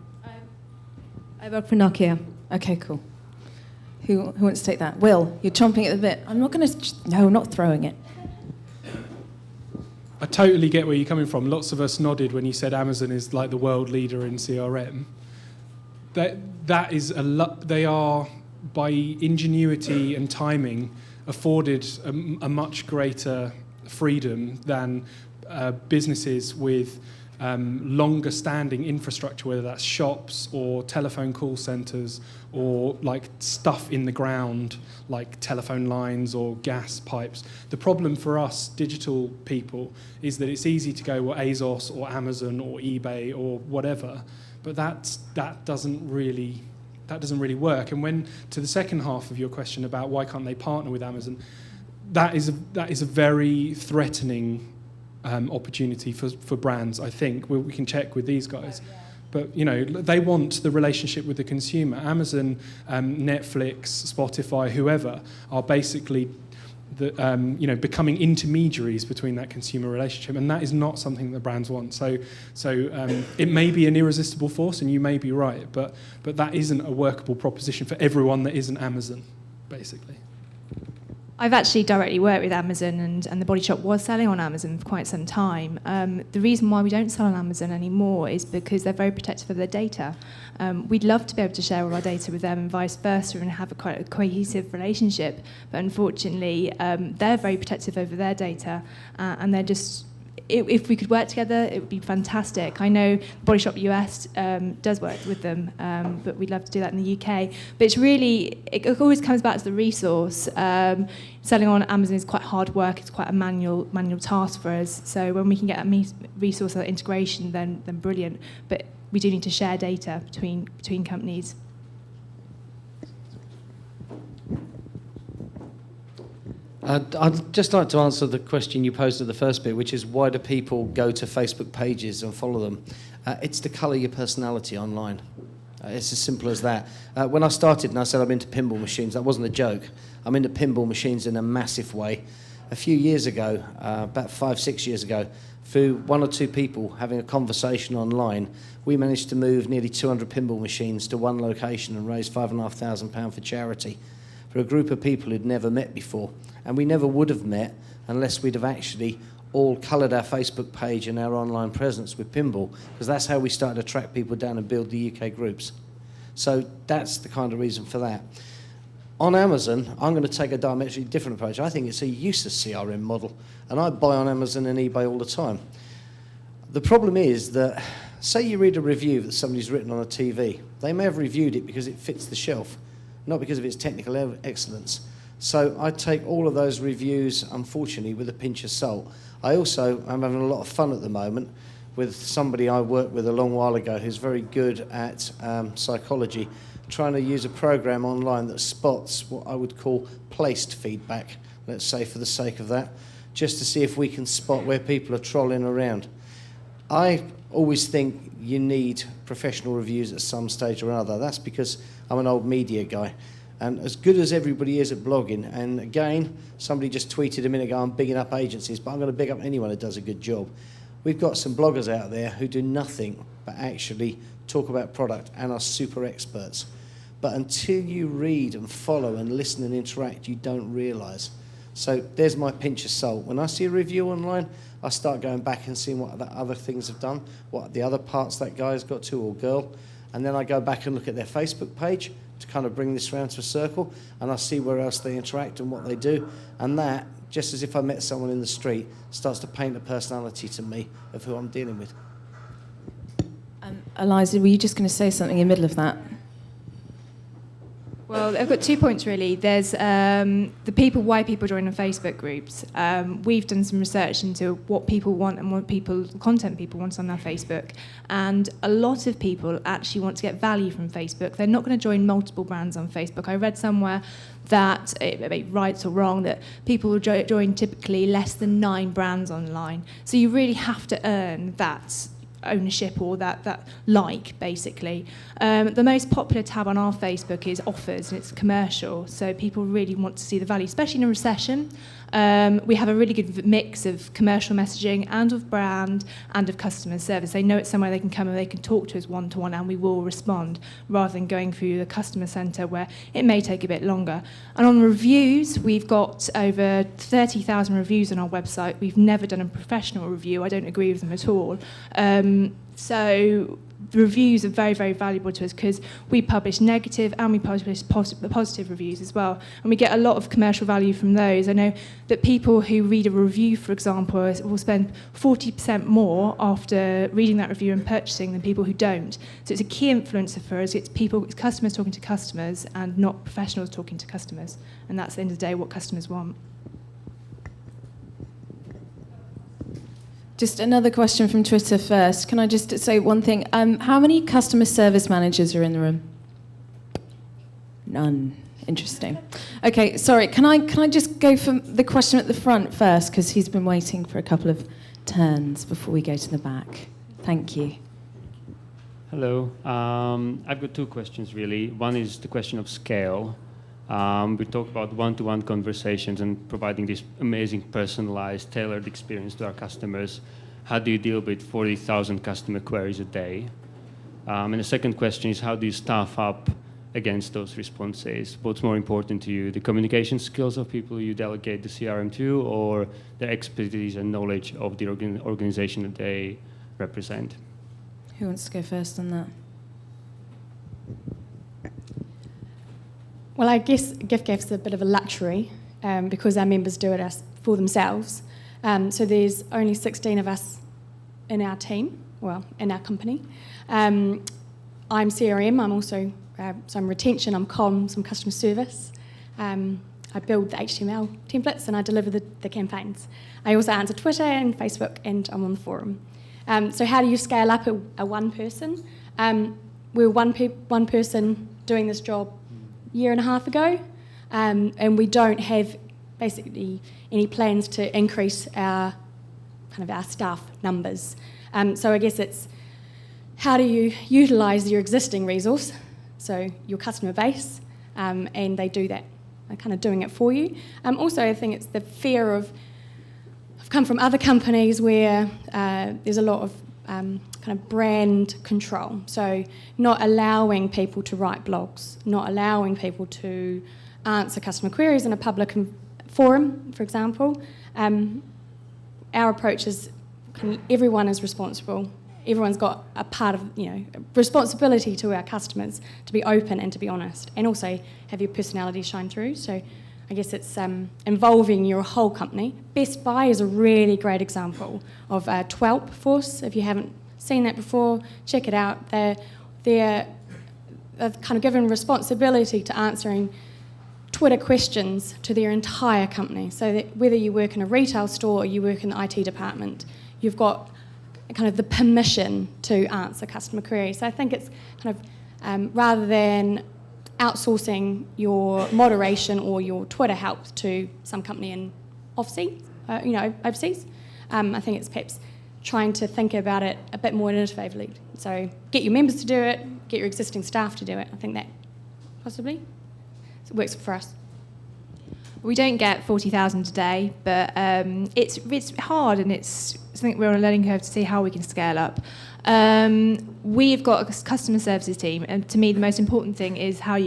I work for Nokia. Okay, cool. Who wants to take that? Will, you're chomping at the bit. I'm not going to... No, not throwing it. I totally get where you're coming from. Lots of us nodded when you said Amazon is like the world leader in CRM. That is a lot. They are, by ingenuity and timing, afforded a much greater freedom than businesses with longer standing infrastructure, whether that's shops or telephone call centres or like stuff in the ground like telephone lines or gas pipes. The problem for us digital people is that it's easy to go, well, ASOS or Amazon or eBay or whatever, but that doesn't really work. And when to the second half of your question about why can't they partner with Amazon, that is a very threatening opportunity for brands, I think. We can check with these guys. But, they want the relationship with the consumer. Amazon, Netflix, Spotify, whoever, are basically becoming intermediaries between that consumer relationship, and that is not something that brands want. So it may be an irresistible force, and you may be right, but that isn't a workable proposition for everyone that isn't Amazon, basically. I've actually directly worked with Amazon, and the Body Shop was selling on Amazon for quite some time. The reason why we don't sell on Amazon anymore is because they're very protective of their data. We'd love to be able to share all our data with them and vice versa and have quite a cohesive relationship, but unfortunately they're very protective over their data, and they're just... If we could work together, it would be fantastic. I know Body Shop US does work with them, but we'd love to do that in the UK. But it's really, it always comes back to the resource. Selling on Amazon is quite hard work. It's quite a manual task for us. So when we can get a resource or integration, then brilliant. But we do need to share data between companies. I'd just like to answer the question you posed at the first bit, which is why do people go to Facebook pages and follow them? It's to colour your personality online. It's as simple as that. When I started and I said I'm into pinball machines, that wasn't a joke. I'm into pinball machines in a massive way. A few years ago, about 5-6 years ago, through one or two people having a conversation online, we managed to move nearly 200 pinball machines to one location and raise £5,500 for charity for a group of people who'd never met before. And we never would have met unless we'd have actually all coloured our Facebook page and our online presence with pinball, because that's how we started to track people down and build the UK groups. So that's the kind of reason for that. On Amazon, I'm going to take a diametrically different approach. I think it's a useless CRM model, and I buy on Amazon and eBay all the time. The problem is that, say you read a review that somebody's written on a TV, they may have reviewed it because it fits the shelf, not because of its technical excellence. So I take all of those reviews, unfortunately, with a pinch of salt. I also am having a lot of fun at the moment with somebody I worked with a long while ago who's very good at psychology, trying to use a program online that spots what I would call placed feedback, let's say for the sake of that, just to see if we can spot where people are trolling around. I always think you need professional reviews at some stage or another. That's because I'm an old media guy. And as good as everybody is at blogging, and again, somebody just tweeted a minute ago, I'm bigging up agencies, but I'm going to big up anyone who does a good job. We've got some bloggers out there who do nothing but actually talk about product and are super experts. But until you read and follow and listen and interact, you don't realise. So there's my pinch of salt. When I see a review online, I start going back and seeing what the other things have done, what the other parts that guy's got to, or girl, and then I go back and look at their Facebook page to kind of bring this round to a circle, and I see where else they interact and what they do, and that, just as if I met someone in the street, starts to paint a personality to me of who I'm dealing with. Eliza, were you just going to say something in the middle of that? Well, I've got 2 points really. There's why people join the Facebook groups. We've done some research into what people want and what content people want on their Facebook. And a lot of people actually want to get value from Facebook. They're not going to join multiple brands on Facebook. I read somewhere that, right or wrong, that people will join typically less than 9 brands online. So you really have to earn that ownership or that basically. The most popular tab on our Facebook is offers, and it's commercial, so people really want to see the value, especially in a recession. We have a really good mix of commercial messaging and of brand and of customer service. They know it's somewhere they can come and they can talk to us one-to-one, and we will respond, rather than going through the customer centre where it may take a bit longer. And on reviews, we've got over 30,000 reviews on our website. We've never done a professional review. I don't agree with them at all. So the reviews are very, very valuable to us because we publish negative and we publish positive reviews as well. And we get a lot of commercial value from those. I know that people who read a review, for example, will spend 40% more after reading that review and purchasing than people who don't. So it's a key influencer for us. It's customers talking to customers and not professionals talking to customers. And that's, at the end of the day, what customers want. Just another question from Twitter first. Can I just say one thing? How many customer service managers are in the room? None. Interesting. Okay, sorry. Can I just go for the question at the front first, because he's been waiting for a couple of turns before we go to the back. Thank you. Hello. I've got 2 questions, really. One is the question of scale. We talk about one-to-one conversations and providing this amazing personalized, tailored experience to our customers. How do you deal with 40,000 customer queries a day? And the second question is, how do you staff up against those responses? What's more important to you, the communication skills of people you delegate the CRM to, or the expertise and knowledge of the organization that they represent? Who wants to go first on that? Well, I guess gift gives a bit of a luxury because our members do it for themselves. So there's only 16 of us in our team, well, in our company. I'm CRM, I'm also some retention, I'm comms, I'm customer service. I build the HTML templates and I deliver the campaigns. I also answer Twitter and Facebook, and I'm on the forum. So how do you scale up a one person? We were one person doing this job year and a half ago, and we don't have basically any plans to increase our staff numbers. So I guess it's how do you utilise your existing resource, so your customer base, and they do that. They're kind of doing it for you. Also, I think it's the fear of. I've come from other companies where there's a lot of kind of brand control. So not allowing people to write blogs, not allowing people to answer customer queries in a public forum, for example. Our approach is everyone is responsible. Everyone's got a part of, responsibility to our customers to be open and to be honest, and also have your personality shine through. So I guess it's involving your whole company. Best Buy is a really great example of a TWELP force. If you haven't seen that before, check it out. They're kind of given responsibility to answering Twitter questions to their entire company. So that whether you work in a retail store or you work in the IT department, you've got kind of the permission to answer customer queries. So I think it's kind of rather than outsourcing your moderation or your Twitter help to some company in overseas. I think it's perhaps trying to think about it a bit more innovatively. So get your members to do it, get your existing staff to do it. I think that possibly works for us. We don't get 40,000 a day, but it's hard, and it's something we're on a learning curve to see how we can scale up. We've got a customer services team, and to me the most important thing is how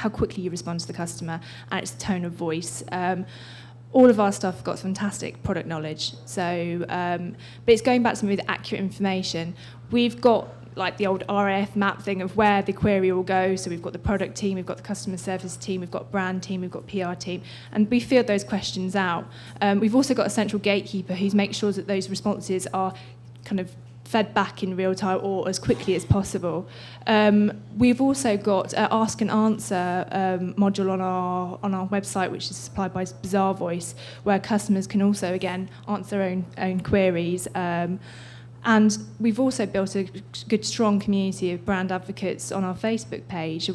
quickly you respond to the customer, and it's the tone of voice. all of our staff got fantastic product knowledge. So, but it's going back to maybe the accurate information. We've got like the old RAF map thing of where the query will go. So we've got the product team, we've got the customer service team, we've got brand team, we've got PR team, and we field those questions out. We've also got a central gatekeeper who makes sure that those responses are kind of fed back in real time or as quickly as possible. We've also got an Ask and Answer module on our website, which is supplied by Bizarre Voice, where customers can also, again, answer their own queries. And we've also built a good, strong community of brand advocates on our Facebook page.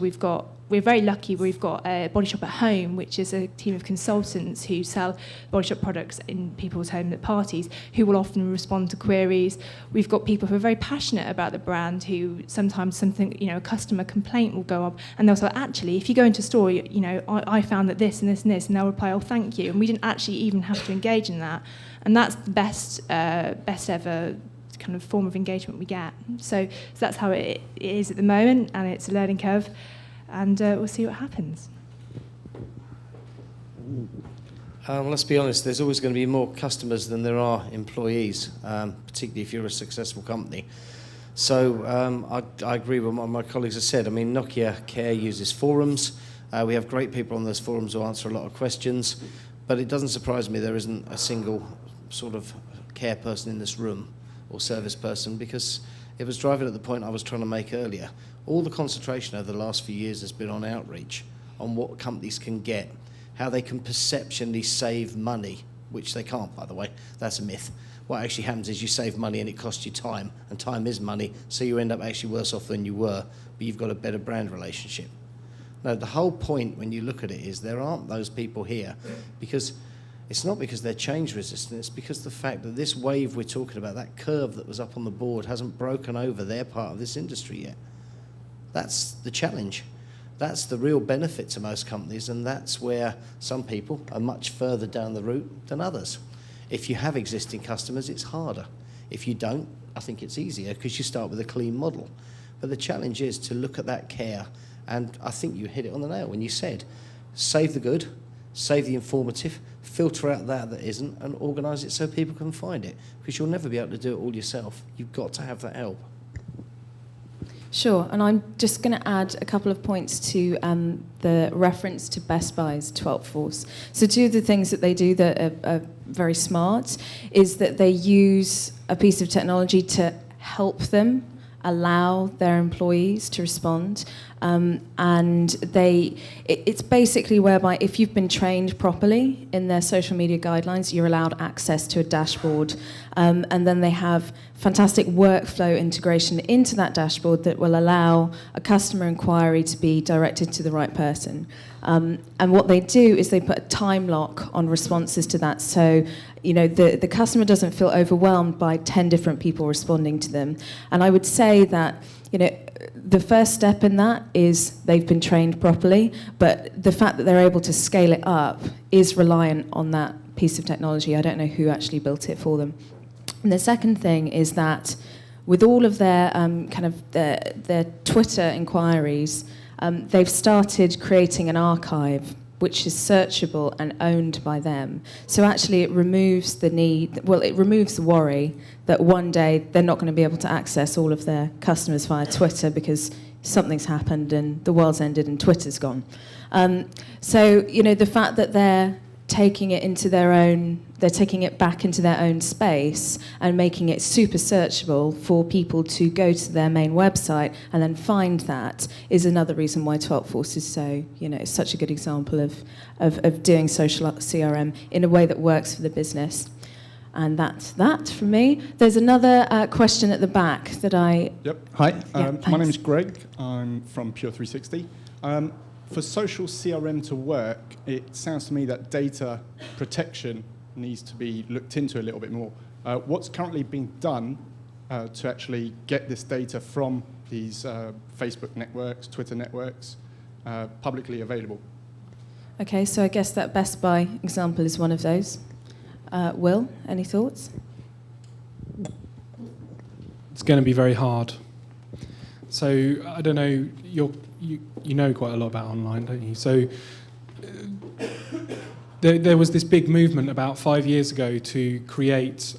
We're very lucky. We've got a Body Shop at Home, which is a team of consultants who sell Body Shop products in people's home at parties, who will often respond to queries. We've got people who are very passionate about the brand, who sometimes a customer complaint will go up, and they'll say, actually, if you go into a store, I found that this and this and this, and they'll reply, oh, thank you. And we didn't actually even have to engage in that. And that's the best ever kind of form of engagement we get. So that's how it is at the moment, and it's a learning curve, and we'll see what happens. Let's be honest, there's always going to be more customers than there are employees, particularly if you're a successful company. So I agree with what my colleagues have said. I mean, Nokia Care uses forums. We have great people on those forums who answer a lot of questions, but it doesn't surprise me there isn't a single sort of care person in this room or service person, because it was driving at the point I was trying to make earlier. All the concentration over the last few years has been on outreach, on what companies can get, how they can perceptionally save money, which they can't, by the way. That's a myth. What actually happens is you save money and it costs you time, and time is money, so you end up actually worse off than you were, but you've got a better brand relationship. No, the whole point when you look at it is there aren't those people here, because it's not because they're change resistant, it's because the fact that this wave we're talking about, that curve that was up on the board, hasn't broken over their part of this industry yet. That's the challenge. That's the real benefit to most companies, and that's where some people are much further down the route than others. If you have existing customers, it's harder. If you don't, I think it's easier because you start with a clean model. But the challenge is to look at that care, and I think you hit it on the nail when you said, save the good, save the informative, filter out that isn't, and organise it so people can find it, because you'll never be able to do it all yourself. You've got to have that help. Sure, and I'm just going to add a couple of points to the reference to Best Buy's 12th Force. So two of the things that they do that are very smart is that they use a piece of technology to help them allow their employees to respond. And it's basically whereby if you've been trained properly in their social media guidelines, you're allowed access to a dashboard. And then they have fantastic workflow integration into that dashboard that will allow a customer inquiry to be directed to the right person. And what they do is they put a time lock on responses to that. So, the customer doesn't feel overwhelmed by 10 different people responding to them. And I would say that, the first step in that is they've been trained properly, but the fact that they're able to scale it up is reliant on that piece of technology. I don't know who actually built it for them. And the second thing is that with all of their their Twitter inquiries, they've started creating an archive which is searchable and owned by them. So actually it removes the worry that one day they're not going to be able to access all of their customers via Twitter because something's happened and the world's ended and Twitter's gone. So the fact that they're taking it back into their own space and making it super searchable for people to go to their main website and then find that is another reason why 12th Force is so, such a good example of doing social CRM in a way that works for the business. And that's that from me. There's another question at the back that I... Yep. Hi, my thanks. name is Greg. I'm from Pure 360. For social CRM to work, it sounds to me that data protection needs to be looked into a little bit more. What's currently being done to actually get this data from these Facebook networks, Twitter networks, publicly available? Okay, so I guess that Best Buy example is one of those. Will, any thoughts? It's going to be very hard. So I don't know, you know quite a lot about online, don't you? So there was this big movement about 5 years ago to create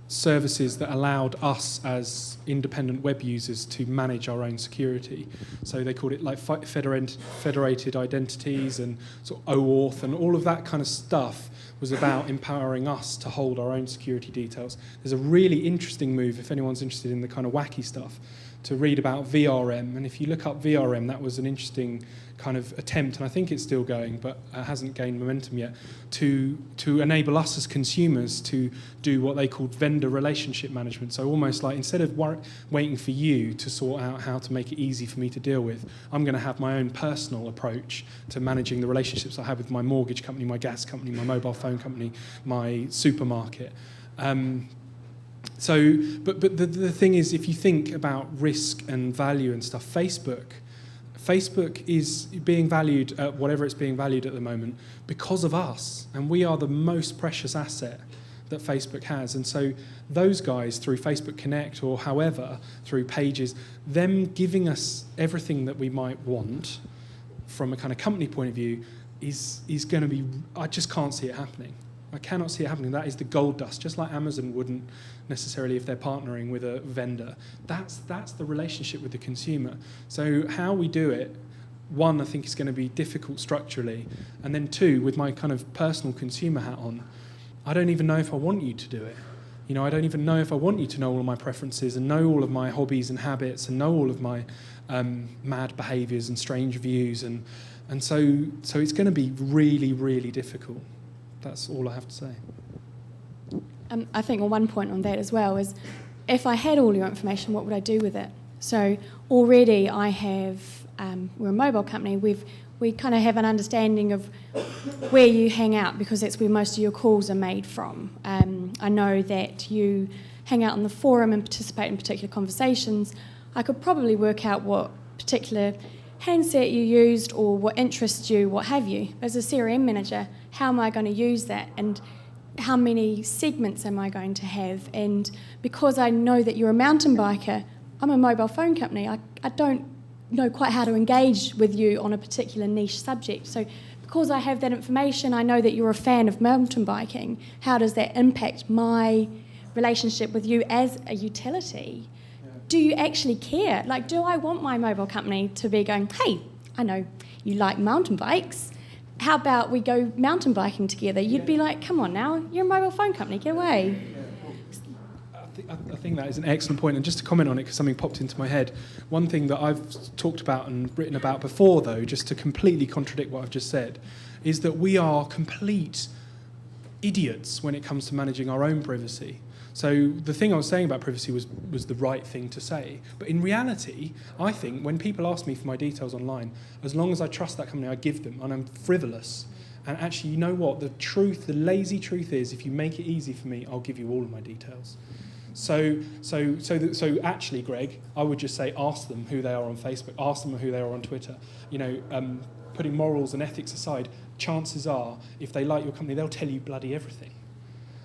services that allowed us as independent web users to manage our own security. So they called it like federated identities and sort of OAuth, and all of that kind of stuff was about empowering us to hold our own security details. There's a really interesting move, if anyone's interested in the kind of wacky stuff, to read about VRM. And if you look up VRM, that was an interesting kind of attempt, and I think it's still going, but it hasn't gained momentum yet, to enable us as consumers to do what they called vendor relationship management. So almost like, instead of waiting for you to sort out how to make it easy for me to deal with, I'm going to have my own personal approach to managing the relationships I have with my mortgage company, my gas company, my mobile phone company, my supermarket. But the thing is, if you think about risk and value and stuff, Facebook is being valued at whatever it's being valued at the moment because of us, and we are the most precious asset that Facebook has. And so those guys, through Facebook Connect or however, through Pages, them giving us everything that we might want from a kind of company point of view is going to be, I just can't see it happening. I cannot see it happening. That is the gold dust, just like Amazon wouldn't necessarily if they're partnering with a vendor. That's the relationship with the consumer. So how we do it, one, I think is going to be difficult structurally, and then two, with my kind of personal consumer hat on, I don't even know if I want you to do it. You know, I don't even know if I want you to know all of my preferences and know all of my hobbies and habits and know all of my mad behaviours and strange views, and so it's going to be really, really difficult. That's all I have to say. I think one point on that as well is, if I had all your information, what would I do with it? So already I have, we're a mobile company, we kind of have an understanding of where you hang out, because that's where most of your calls are made from. I know that you hang out on the forum and participate in particular conversations. I could probably work out what particular handset you used or what interests you, what have you. As a CRM manager, how am I going to use that, and how many segments am I going to have? And because I know that you're a mountain biker, I'm a mobile phone company. I don't know quite how to engage with you on a particular niche subject. So because I have that information, I know that you're a fan of mountain biking. How does that impact my relationship with you as a utility? Do you actually care? Like, do I want my mobile company to be going, hey, I know you like mountain bikes, how about we go mountain biking together? You'd be like, come on now, you're a mobile phone company, get away. I think that is an excellent point, and just to comment on it, because something popped into my head, one thing that I've talked about and written about before, though, just to completely contradict what I've just said, is that we are complete idiots when it comes to managing our own privacy. So the thing I was saying about privacy was the right thing to say. But in reality, I think when people ask me for my details online, as long as I trust that company, I give them, and I'm frivolous. And actually, you know what? The truth, the lazy truth is, if you make it easy for me, I'll give you all of my details. So actually, Greg, I would just say, ask them who they are on Facebook, ask them who they are on Twitter. You know, putting morals and ethics aside, chances are, if they like your company, they'll tell you bloody everything.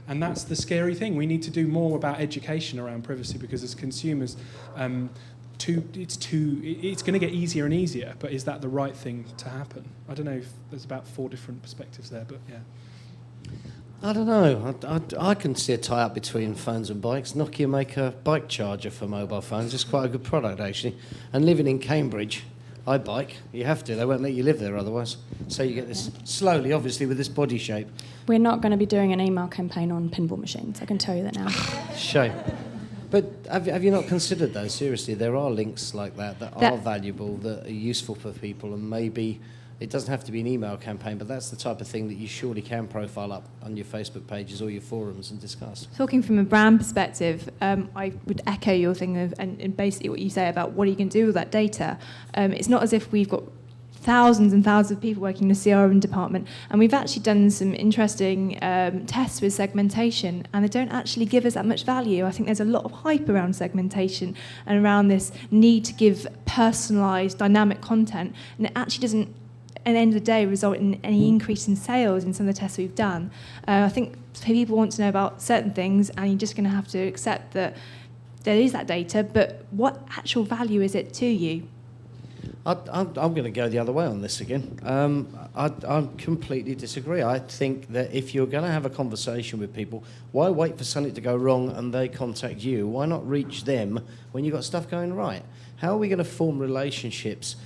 And that's the scary thing. We need to do more about education around privacy, because as consumers, it's going to get easier and easier, but is that the right thing to happen? I don't know if there's about 4 different perspectives there, but yeah. I don't know. I can see a tie-up between phones and bikes. Nokia make a bike charger for mobile phones. It's quite a good product, actually. And living in Cambridge, I bike. You have to. They won't let you live there otherwise. So you get this slowly, obviously, with this body shape. We're not going to be doing an email campaign on pinball machines. I can tell you that now. Shame. But have you not considered, though, seriously, there are links like that are valuable, that are useful for people, and maybe it doesn't have to be an email campaign, but that's the type of thing that you surely can profile up on your Facebook pages or your forums and discuss. Talking from a brand perspective, I would echo your thing and basically what you say about what are you going to do with that data. It's not as if we've got thousands and thousands of people working in the CRM department, and we've actually done some interesting tests with segmentation, and they don't actually give us that much value. I think there's a lot of hype around segmentation and around this need to give personalised, dynamic content, and it actually doesn't, at the end of the day, result in any increase in sales in some of the tests we've done. I think people want to know about certain things, and you're just going to have to accept that there is that data, but what actual value is it to you? I'm going to go the other way on this again. I completely disagree. I think that if you're going to have a conversation with people, why wait for something to go wrong and they contact you? Why not reach them when you've got stuff going right? How are we going to form relationships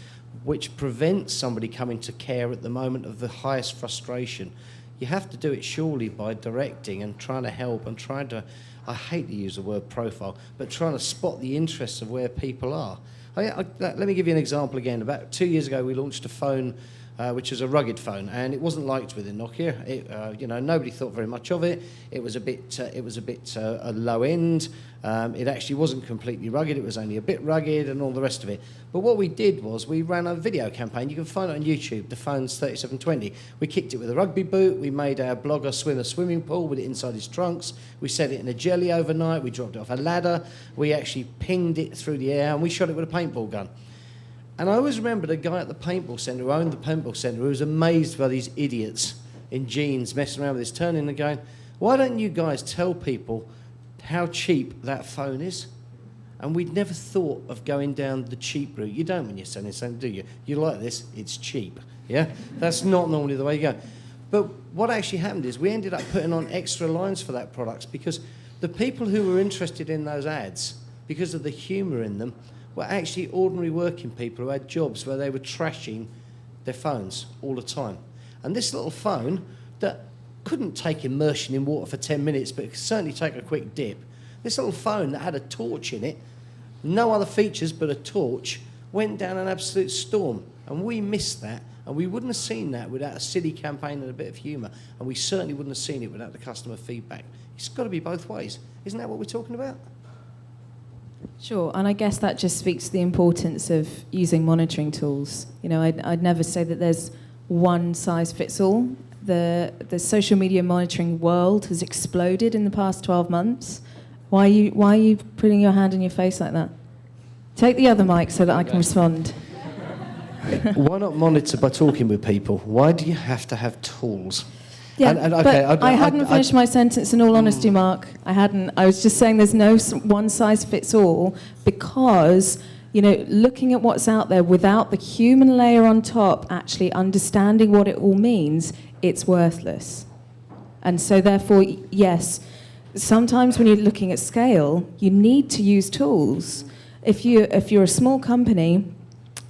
which prevent somebody coming to care at the moment of the highest frustration? You have to do it surely by directing and trying to help and trying to, I hate to use the word profile, but trying to spot the interests of where people are. Let me give you an example again. About 2 years ago, we launched a phone which is a rugged phone, and it wasn't liked within Nokia. Nobody thought very much of it. It was a bit low end. It actually wasn't completely rugged. It was only a bit rugged, and all the rest of it. But what we did was we ran a video campaign. You can find it on YouTube. The phone's 3720. We kicked it with a rugby boot. We made our blogger swim a swimming pool with it inside his trunks. We set it in a jelly overnight. We dropped it off a ladder. We actually pinged it through the air, and we shot it with a paintball gun. And I always remember the guy at the paintball centre who owned the paintball centre who was amazed by these idiots in jeans messing around with this, turning and going, why don't you guys tell people how cheap that phone is? And we'd never thought of going down the cheap route. You don't when you're selling something, do you? You like this, it's cheap, yeah? That's not normally the way you go. But what actually happened is we ended up putting on extra lines for that product because the people who were interested in those ads, because of the humour in them, were actually ordinary working people who had jobs where they were trashing their phones all the time. And this little phone that couldn't take immersion in water for 10 minutes, but could certainly take a quick dip, this little phone that had a torch in it, no other features but a torch, went down an absolute storm. And we missed that, and we wouldn't have seen that without a silly campaign and a bit of humour. And we certainly wouldn't have seen it without the customer feedback. It's got to be both ways. Isn't that what we're talking about? Sure, and I guess that just speaks to the importance of using monitoring tools. You know, I'd never say that there's one size fits all. The social media monitoring world has exploded in the past 12 months. Why are you putting your hand in your face like that? Take the other mic so that I can respond. Why not monitor by talking with people? Why do you have to have tools? Yeah, okay, but I hadn't finished my sentence in all honesty, Mark. I hadn't. I was just saying there's no one size fits all because, you know, looking at what's out there without the human layer on top, actually understanding what it all means, it's worthless. And so therefore, yes, sometimes when you're looking at scale, you need to use tools. If you're a small company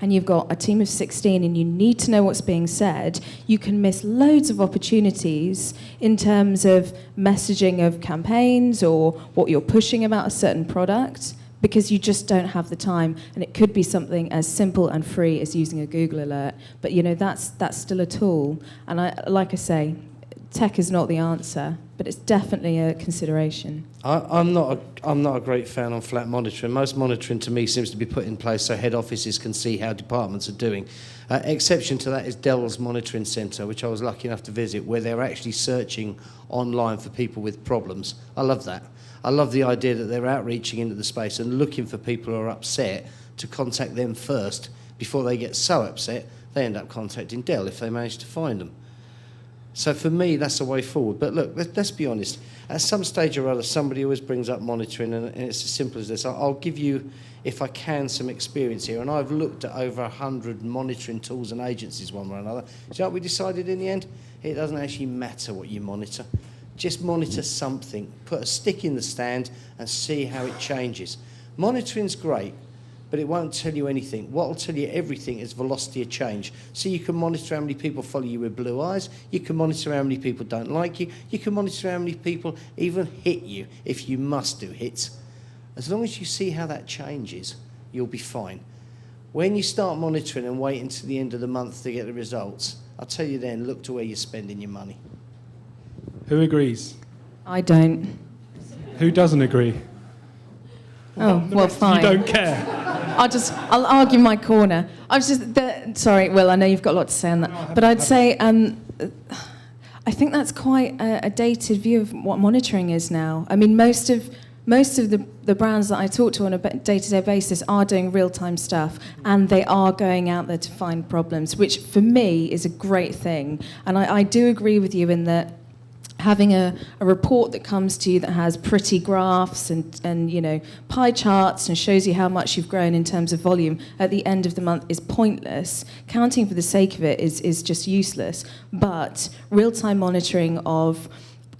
and you've got a team of 16 and you need to know what's being said, you can miss loads of opportunities in terms of messaging of campaigns or what you're pushing about a certain product because you just don't have the time. And it could be something as simple and free as using a Google alert. But, you know, that's still a tool. And like I say, tech is not the answer, but it's definitely a consideration. I'm not a great fan on flat monitoring. Most monitoring to me seems to be put in place so head offices can see how departments are doing. Exception to that is Dell's monitoring centre, which I was lucky enough to visit, where they're actually searching online for people with problems. I love that. I love the idea that they're outreaching into the space and looking for people who are upset to contact them first before they get so upset they end up contacting Dell if they manage to find them. So for me, that's the way forward. But look, let's be honest. At some stage or other, somebody always brings up monitoring, and it's as simple as this. I'll give you, if I can, some experience here. And I've looked at over 100 monitoring tools and agencies, one way or another. Do you know what we decided in the end? It doesn't actually matter what you monitor. Just monitor something. Put a stick in the stand and see how it changes. Monitoring's great, but it won't tell you anything. What will tell you everything is velocity of change. So you can monitor how many people follow you with blue eyes. You can monitor how many people don't like you. You can monitor how many people even hit you if you must do hits. As long as you see how that changes, you'll be fine. When you start monitoring and wait until the end of the month to get the results, I'll tell you then, look to where you're spending your money. Who agrees? I don't. Who doesn't agree? Oh, well, fine. You don't care. I'll argue my corner. Sorry, Will, I know you've got a lot to say on that. But I'd say I think that's quite a dated view of what monitoring is now. I mean, most of the brands that I talk to on a day-to-day basis are doing real-time stuff, and they are going out there to find problems, which for me is a great thing. And I do agree with you in that having a report that comes to you that has pretty graphs and you know, pie charts and shows you how much you've grown in terms of volume at the end of the month is pointless. Counting for the sake of it is just useless. But real-time monitoring of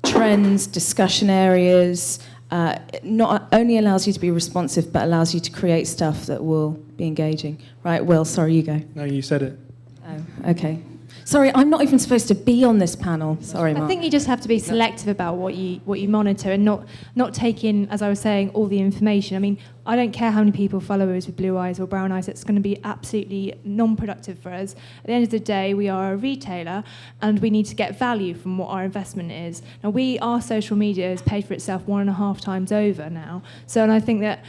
trends, discussion areas, not only allows you to be responsive, but allows you to create stuff that will be engaging. Right, Will, sorry, you go. No, you said it. Oh, okay. Sorry, I'm not even supposed to be on this panel. Sorry, Mark. I think you just have to be selective about what you monitor and not take in, as I was saying, all the information. I mean, I don't care how many people follow us with blue eyes or brown eyes. It's going to be absolutely non-productive for us. At the end of the day, we are a retailer and we need to get value from what our investment is. Now, our social media has paid for itself 1.5 times over now. So, and I think that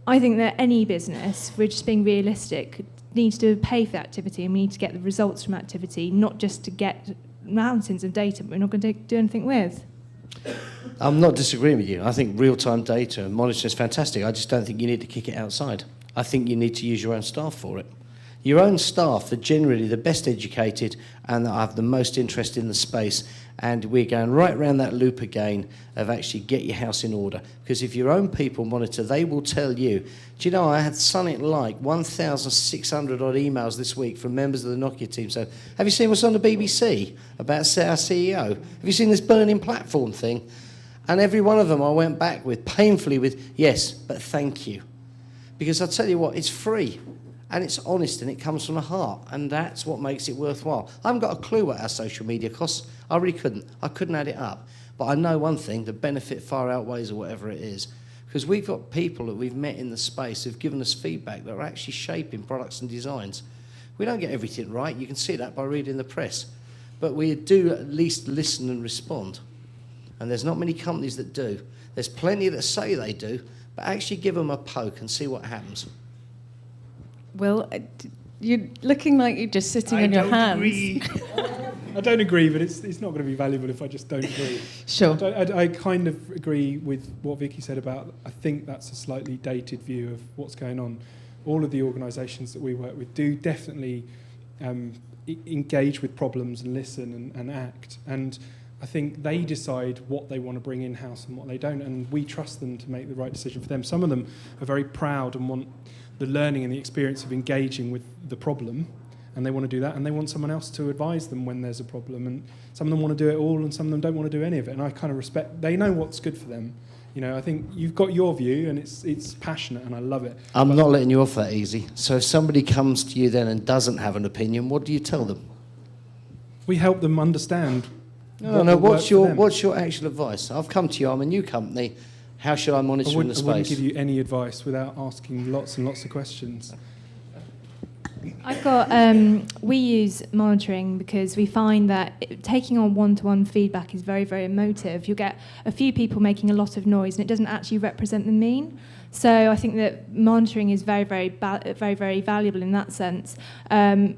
any business, we're just being realistic, needs to pay for activity, and we need to get the results from activity, not just to get mountains of data we're not going to do anything with. I'm not disagreeing with you. I think real-time data and monitoring is fantastic. I just don't think you need to kick it outside. I think you need to use your own staff for it. Your own staff are generally the best educated and that have the most interest in the space, and we're going right around that loop again of actually get your house in order. Because if your own people monitor, they will tell you, do you know, I had something like 1,600 odd emails this week from members of the Nokia team. So, have you seen what's on the BBC about our CEO? Have you seen this burning platform thing? And every one of them I went back with, painfully with, yes, but thank you. Because I'll tell you what, it's free. And it's honest and it comes from the heart, and that's what makes it worthwhile. I haven't got a clue what our social media costs. I really couldn't. I couldn't add it up. But I know one thing, the benefit far outweighs or whatever it is. Because we've got people that we've met in the space who've given us feedback that are actually shaping products and designs. We don't get everything right. You can see that by reading the press. But we do at least listen and respond. And there's not many companies that do. There's plenty that say they do, but actually give them a poke and see what happens. Will, you're looking like you're just sitting on your hands. Agree. I don't agree, but it's not going to be valuable if I just don't agree. Sure. I kind of agree with what Vicky said about, I think that's a slightly dated view of what's going on. All of the organisations that we work with do definitely engage with problems and listen and act. And I think they decide what they want to bring in-house and what they don't, and we trust them to make the right decision for them. Some of them are very proud and want the learning and the experience of engaging with the problem, and they want to do that, and they want someone else to advise them when there's a problem, and some of them want to do it all and some of them don't want to do any of it, and I kind of respect, they know what's good for them. You know, I think you've got your view and it's passionate and I love it. I'm not letting you off that easy. So if somebody comes to you then and doesn't have an opinion, what do you tell them? We help them understand. What's your actual advice? I've come to you, I'm a new company. How should I monitor in the space? I wouldn't give you any advice without asking lots and lots of questions. I've got, we use monitoring because we find that taking on one-to-one feedback is very, very emotive. You'll get a few people making a lot of noise and it doesn't actually represent the mean. So I think that monitoring is very, very, very, very valuable in that sense. Some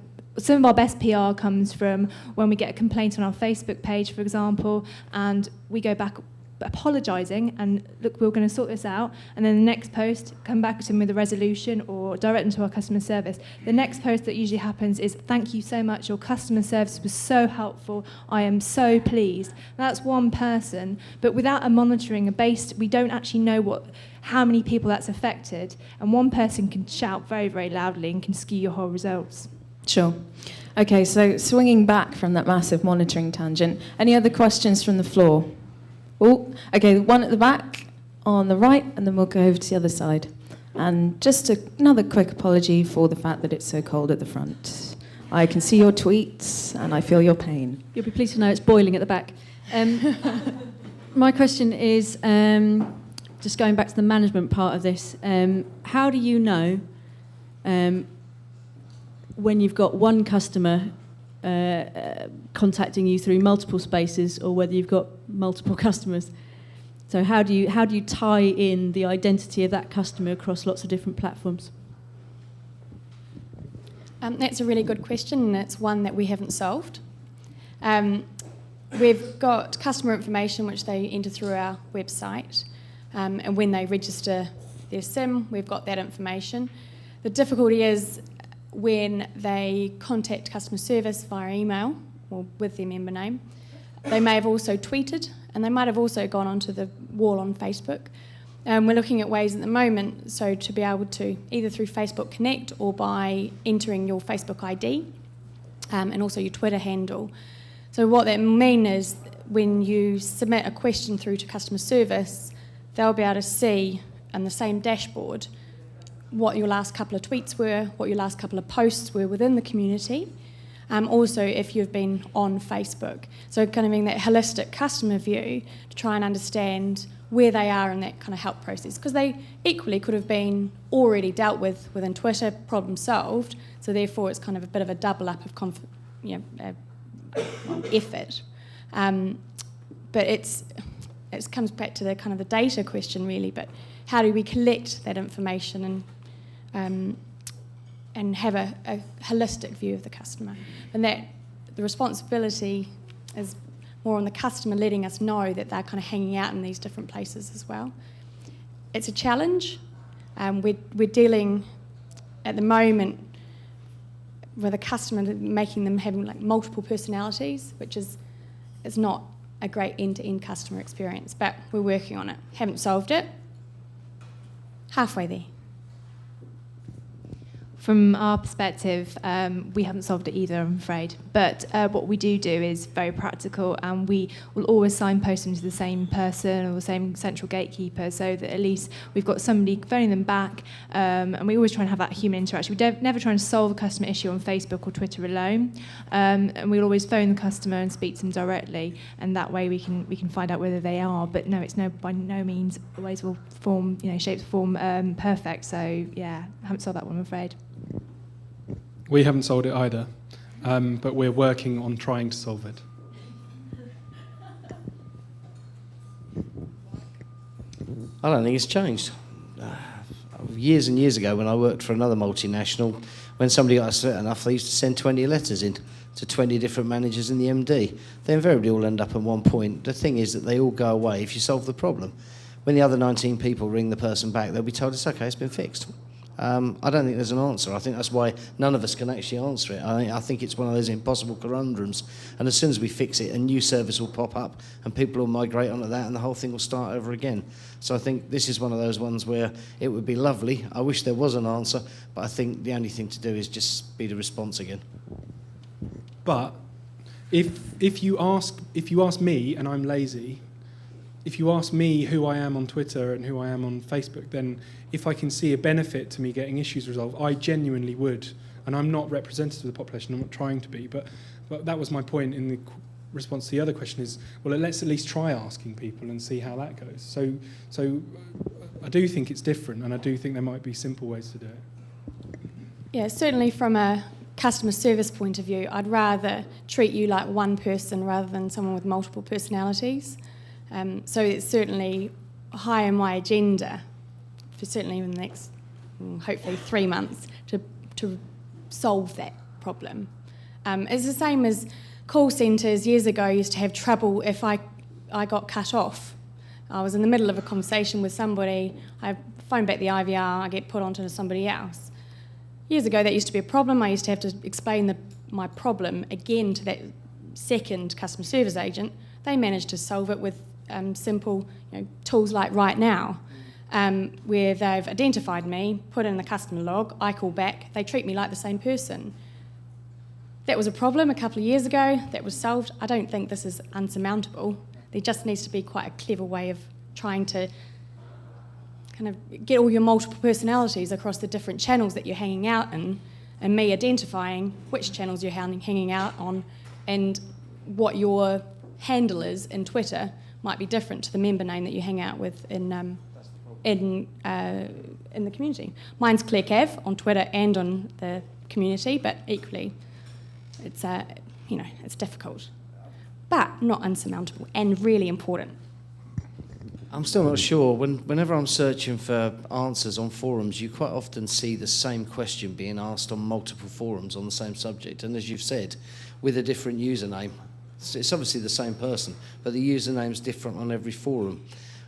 of our best PR comes from when we get a complaint on our Facebook page, for example, and we go back apologising and look, we're going to sort this out, and then the next post come back to them with a resolution or direct them to our customer service. The next post that usually happens is, thank you so much, your customer service was so helpful, I am so pleased. That's one person, but without a monitoring, we don't actually know how many people that's affected, and one person can shout very, very loudly and can skew your whole results. Sure. Okay, so swinging back from that massive monitoring tangent, any other questions from the floor? Oh, okay, one at the back, on the right, and then we'll go over to the other side. And just another quick apology for the fact that it's so cold at the front. I can see your tweets, and I feel your pain. You'll be pleased to know it's boiling at the back. My question is, just going back to the management part of this, how do you know when you've got one customer contacting you through multiple spaces, or whether you've got multiple customers? So how do you tie in the identity of that customer across lots of different platforms? That's a really good question, and it's one that we haven't solved. We've got customer information which they enter through our website, and when they register their SIM, we've got that information. The difficulty is when they contact customer service via email or with their member name, They may have also tweeted, and they might have also gone onto the wall on Facebook. We're looking at ways at the moment, so to be able to, either through Facebook Connect or by entering your Facebook ID, and also your Twitter handle. So what that means is when you submit a question through to customer service, they'll be able to see on the same dashboard what your last couple of tweets were, what your last couple of posts were within the community, also if you've been on Facebook. So kind of being that holistic customer view to try and understand where they are in that kind of help process, because they equally could have been already dealt with within Twitter, problem solved, so therefore it's kind of a bit of a double up of effort. But it comes back to the kind of the data question really, but how do we collect that information and have a holistic view of the customer? And that the responsibility is more on the customer letting us know that they're kind of hanging out in these different places as well. It's a challenge. We're dealing at the moment with a customer making them having like multiple personalities, which is not a great end-to-end customer experience, but we're working on it. Haven't solved it. Halfway there. From our perspective, we haven't solved it either, I'm afraid. But what we do is very practical, and we will always signpost them to the same person or the same central gatekeeper, so that at least we've got somebody phoning them back, and we always try and have that human interaction. We never try and solve a customer issue on Facebook or Twitter alone, and we'll always phone the customer and speak to them directly, and that way we can find out whether they are. But no, it's by no means always will form, shape to form perfect. So yeah, I haven't solved that one, I'm afraid. We haven't solved it either, but we're working on trying to solve it. I don't think it's changed. Years and years ago, when I worked for another multinational, when somebody got upset enough, they used to send 20 letters in to 20 different managers in the MD. They invariably all end up at one point. The thing is that they all go away if you solve the problem. When the other 19 people ring the person back, they'll be told it's okay, it's been fixed. I don't think there's an answer. I think that's why none of us can actually answer it. I think it's one of those impossible conundrums. And as soon as we fix it, a new service will pop up and people will migrate onto that and the whole thing will start over again. So I think this is one of those ones where it would be lovely. I wish there was an answer, but I think the only thing to do is just speed a response again. But if you ask me, and I'm lazy, if you ask me who I am on Twitter and who I am on Facebook, then if I can see a benefit to me getting issues resolved, I genuinely would. And I'm not representative of the population, I'm not trying to be, but that was my point in the response to the other question is, well, let's at least try asking people and see how that goes. So I do think it's different, and I do think there might be simple ways to do it. Yeah, certainly from a customer service point of view, I'd rather treat you like one person rather than someone with multiple personalities. So it's certainly high on my agenda, for certainly in the next, hopefully 3 months, to solve that problem. It's the same as call centres years ago used to have trouble if I got cut off. I was in the middle of a conversation with somebody, I phone back the IVR, I get put onto somebody else. Years ago that used to be a problem. I used to have to explain my problem again to that second customer service agent. They managed to solve it with simple tools like Right Now, where they've identified me, put in the customer log, I call back, they treat me like the same person. That was a problem a couple of years ago, that was solved. I don't think this is unsurmountable. There just needs to be quite a clever way of trying to kind of get all your multiple personalities across the different channels that you're hanging out in, and me identifying which channels you're hanging out on, and what your handle is in Twitter might be different to the member name that you hang out with in the community. Mine's Claire Cav on Twitter and on the community, but equally, it's it's difficult, but not unsurmountable and really important. I'm still not sure. Whenever I'm searching for answers on forums, you quite often see the same question being asked on multiple forums on the same subject, and as you've said, with a different username. It's obviously the same person, but the username's different on every forum.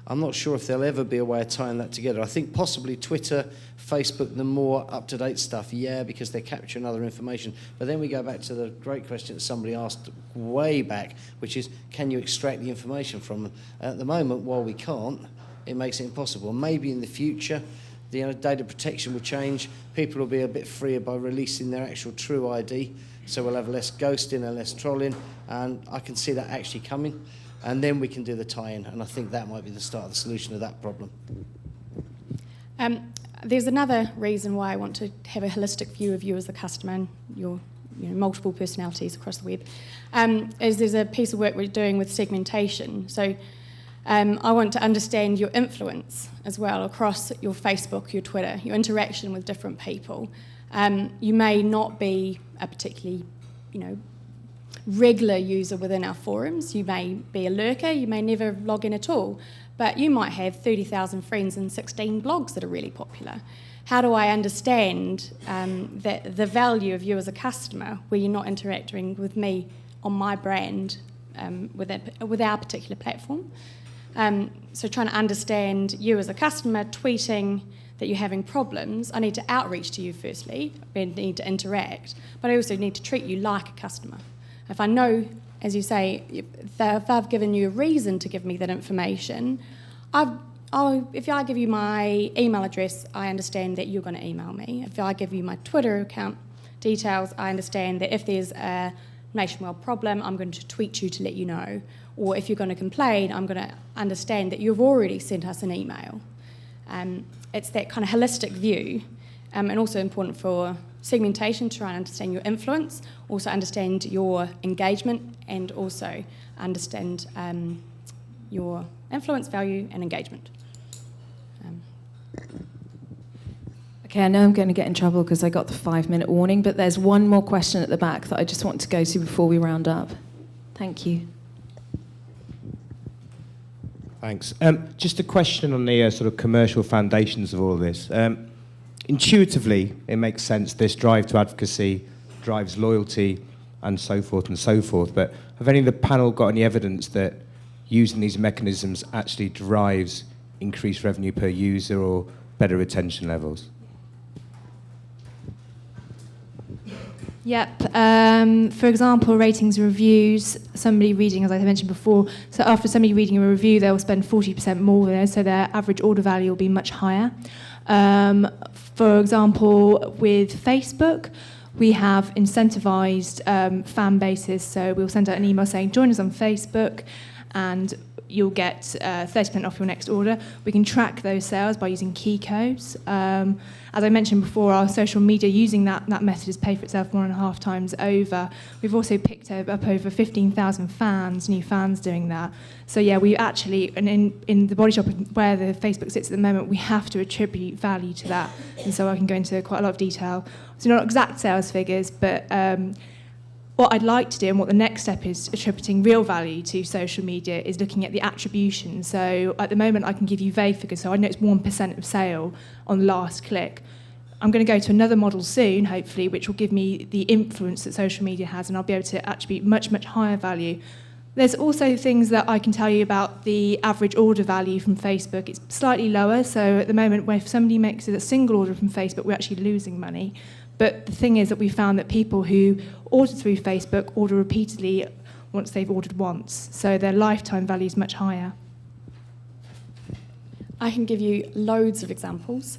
I'm not sure if there'll ever be a way of tying that together. I think possibly Twitter, Facebook, the more up-to-date stuff, yeah, because they're capturing other information. But then we go back to the great question that somebody asked way back, which is, can you extract the information from them? At the moment, while we can't, it makes it impossible. Maybe in the future, the data protection will change. People will be a bit freer by releasing their actual true ID. So we'll have less ghosting and less trolling. And I can see that actually coming. And then we can do the tie-in. And I think that might be the start of the solution to that problem. There's another reason why I want to have a holistic view of you as the customer and your multiple personalities across the web, is there's a piece of work we're doing with segmentation. So I want to understand your influence as well across your Facebook, your Twitter, your interaction with different people. You may not be a particularly, regular user within our forums. You may be a lurker, you may never log in at all, but you might have 30,000 friends and 16 blogs that are really popular. How do I understand the value of you as a customer where you're not interacting with me on my brand with our particular platform? So trying to understand you as a customer, tweeting that you're having problems. I need to outreach to you firstly, I need to interact, but I also need to treat you like a customer. If I know, as you say, if I've given you a reason to give me that information, if I give you my email address, I understand that you're going to email me. If I give you my Twitter account details, I understand that if there's a nationwide problem, I'm going to tweet you to let you know. Or if you're going to complain, I'm going to understand that you've already sent us an email. It's that kind of holistic view, and also important for segmentation to try and understand your influence, also understand your engagement, and also understand your influence, value, and engagement. Okay, I know I'm going to get in trouble because I got the 5-minute warning, but there's one more question at the back that I just want to go to before we round up. Thank you. Thanks. Just a question on the sort of commercial foundations of all of this. Intuitively, it makes sense. This drive to advocacy drives loyalty and so forth and so forth. But have any of the panel got any evidence that using these mechanisms actually drives increased revenue per user or better retention levels? Yep. For example, ratings and reviews, somebody reading, as I mentioned before, so after somebody reading a review, they'll spend 40% more there, so their average order value will be much higher. For example, with Facebook, we have incentivized fan bases, so we'll send out an email saying, join us on Facebook, and you'll get 30% off your next order. We can track those sales by using key codes. As I mentioned before, our social media using that method has paid for itself 1.5 times over. We've also picked up over 15,000 fans, new fans doing that. So yeah, we actually, and in the Body Shop where the Facebook sits at the moment, we have to attribute value to that. And so I can go into quite a lot of detail. So not exact sales figures, but what I'd like to do and what the next step is attributing real value to social media is looking at the attribution. So at the moment I can give you vague figures, so I know it's 1% of sale on last click. I'm going to go to another model soon, hopefully, which will give me the influence that social media has, and I'll be able to attribute much, much higher value. There's also things that I can tell you about the average order value from Facebook. It's slightly lower, so at the moment, if somebody makes a single order from Facebook, we're actually losing money. But the thing is that we found that people who order through Facebook order repeatedly once they've ordered once. So their lifetime value is much higher. I can give you loads of examples.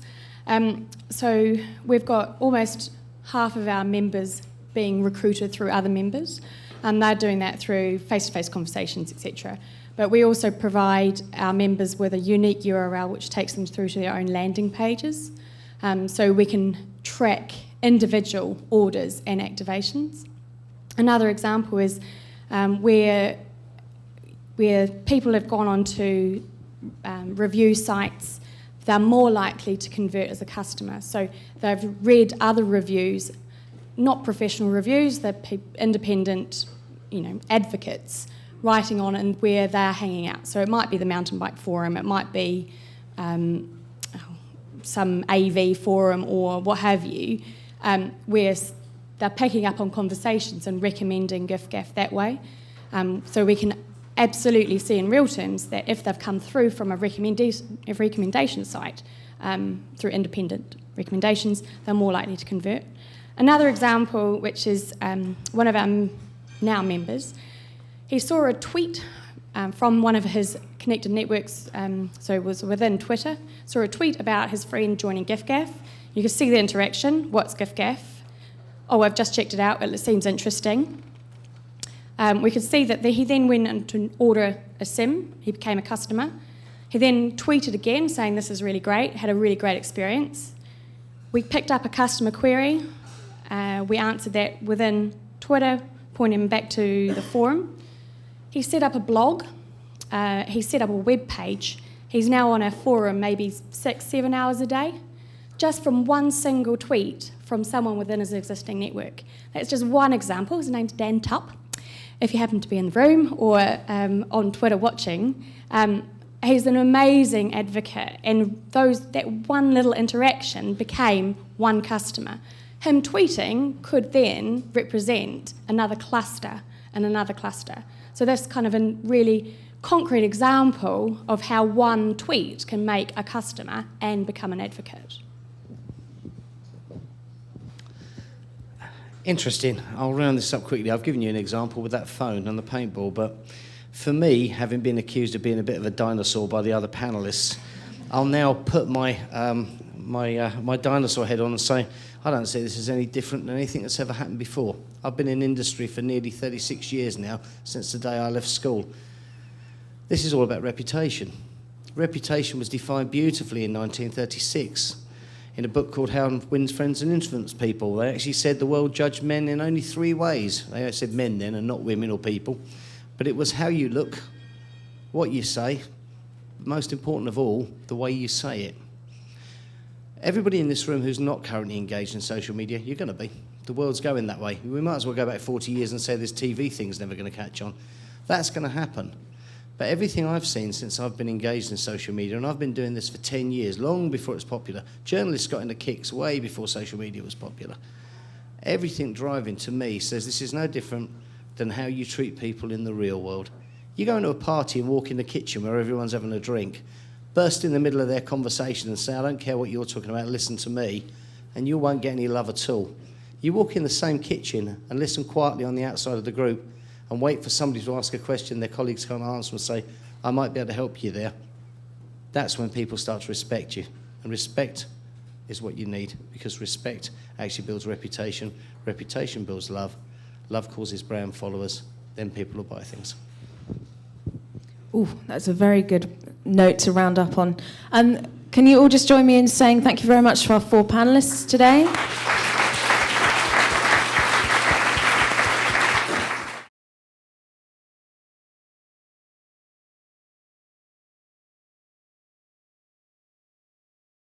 So we've got almost half of our members being recruited through other members, and they're doing that through face-to-face conversations, etc. But we also provide our members with a unique URL which takes them through to their own landing pages. So we can track individual orders and activations. Another example is where people have gone on to review sites, they're more likely to convert as a customer. So they've read other reviews, not professional reviews, they're independent, advocates writing on and where they're hanging out. So it might be the mountain bike forum, it might be some AV forum or what have you, where they're picking up on conversations and recommending GIF-GAF that way. So we can absolutely see in real terms that if they've come through from a recommendation site, through independent recommendations, they're more likely to convert. Another example, which is one of our now members, he saw a tweet from one of his connected networks, so it was within Twitter, saw a tweet about his friend joining GIFGAF. You can see the interaction. What's GIFGAF? Oh, I've just checked it out. It seems interesting. We could see that he then went in to order a SIM. He became a customer. He then tweeted again saying this is really great, had a really great experience. We picked up a customer query. We answered that within Twitter, pointing him back to the forum. He set up a blog. He set up a web page. He's now on a forum maybe 6-7 hours a day, just from one single tweet from someone within his existing network. That's just one example. His name's Dan Tupp. If you happen to be in the room or on Twitter watching, he's an amazing advocate, and that one little interaction became one customer. Him tweeting could then represent another cluster and another cluster. So that's kind of a really concrete example of how one tweet can make a customer and become an advocate. Interesting. I'll round this up quickly. I've given you an example with that phone and the paintball, but for me, having been accused of being a bit of a dinosaur by the other panellists, I'll now put my my dinosaur head on and say, I don't see this as any different than anything that's ever happened before. I've been in industry for nearly 36 years now, since the day I left school. This is all about reputation. Reputation was defined beautifully in 1936 in a book called How to Win Friends and Influence People. They actually said the world judged men in only 3 ways. They said men then and not women or people. But it was how you look, what you say, but most important of all, the way you say it. Everybody in this room who's not currently engaged in social media, you're going to be. The world's going that way. We might as well go back 40 years and say this TV thing's never going to catch on. That's going to happen. But everything I've seen since I've been engaged in social media, and I've been doing this for 10 years, long before it was popular. Journalists got into kicks way before social media was popular. Everything driving to me says this is no different than how you treat people in the real world. You go into a party and walk in the kitchen where everyone's having a drink, burst in the middle of their conversation and say, I don't care what you're talking about, listen to me, and you won't get any love at all. You walk in the same kitchen and listen quietly on the outside of the group and wait for somebody to ask a question their colleagues can't answer and say, I might be able to help you there. That's when people start to respect you. And respect is what you need, because respect actually builds reputation. Reputation builds love. Love causes brand followers. Then people will buy things. Ooh, that's a very good note to round up on. Can you all just join me in saying thank you very much to our 4 panellists today?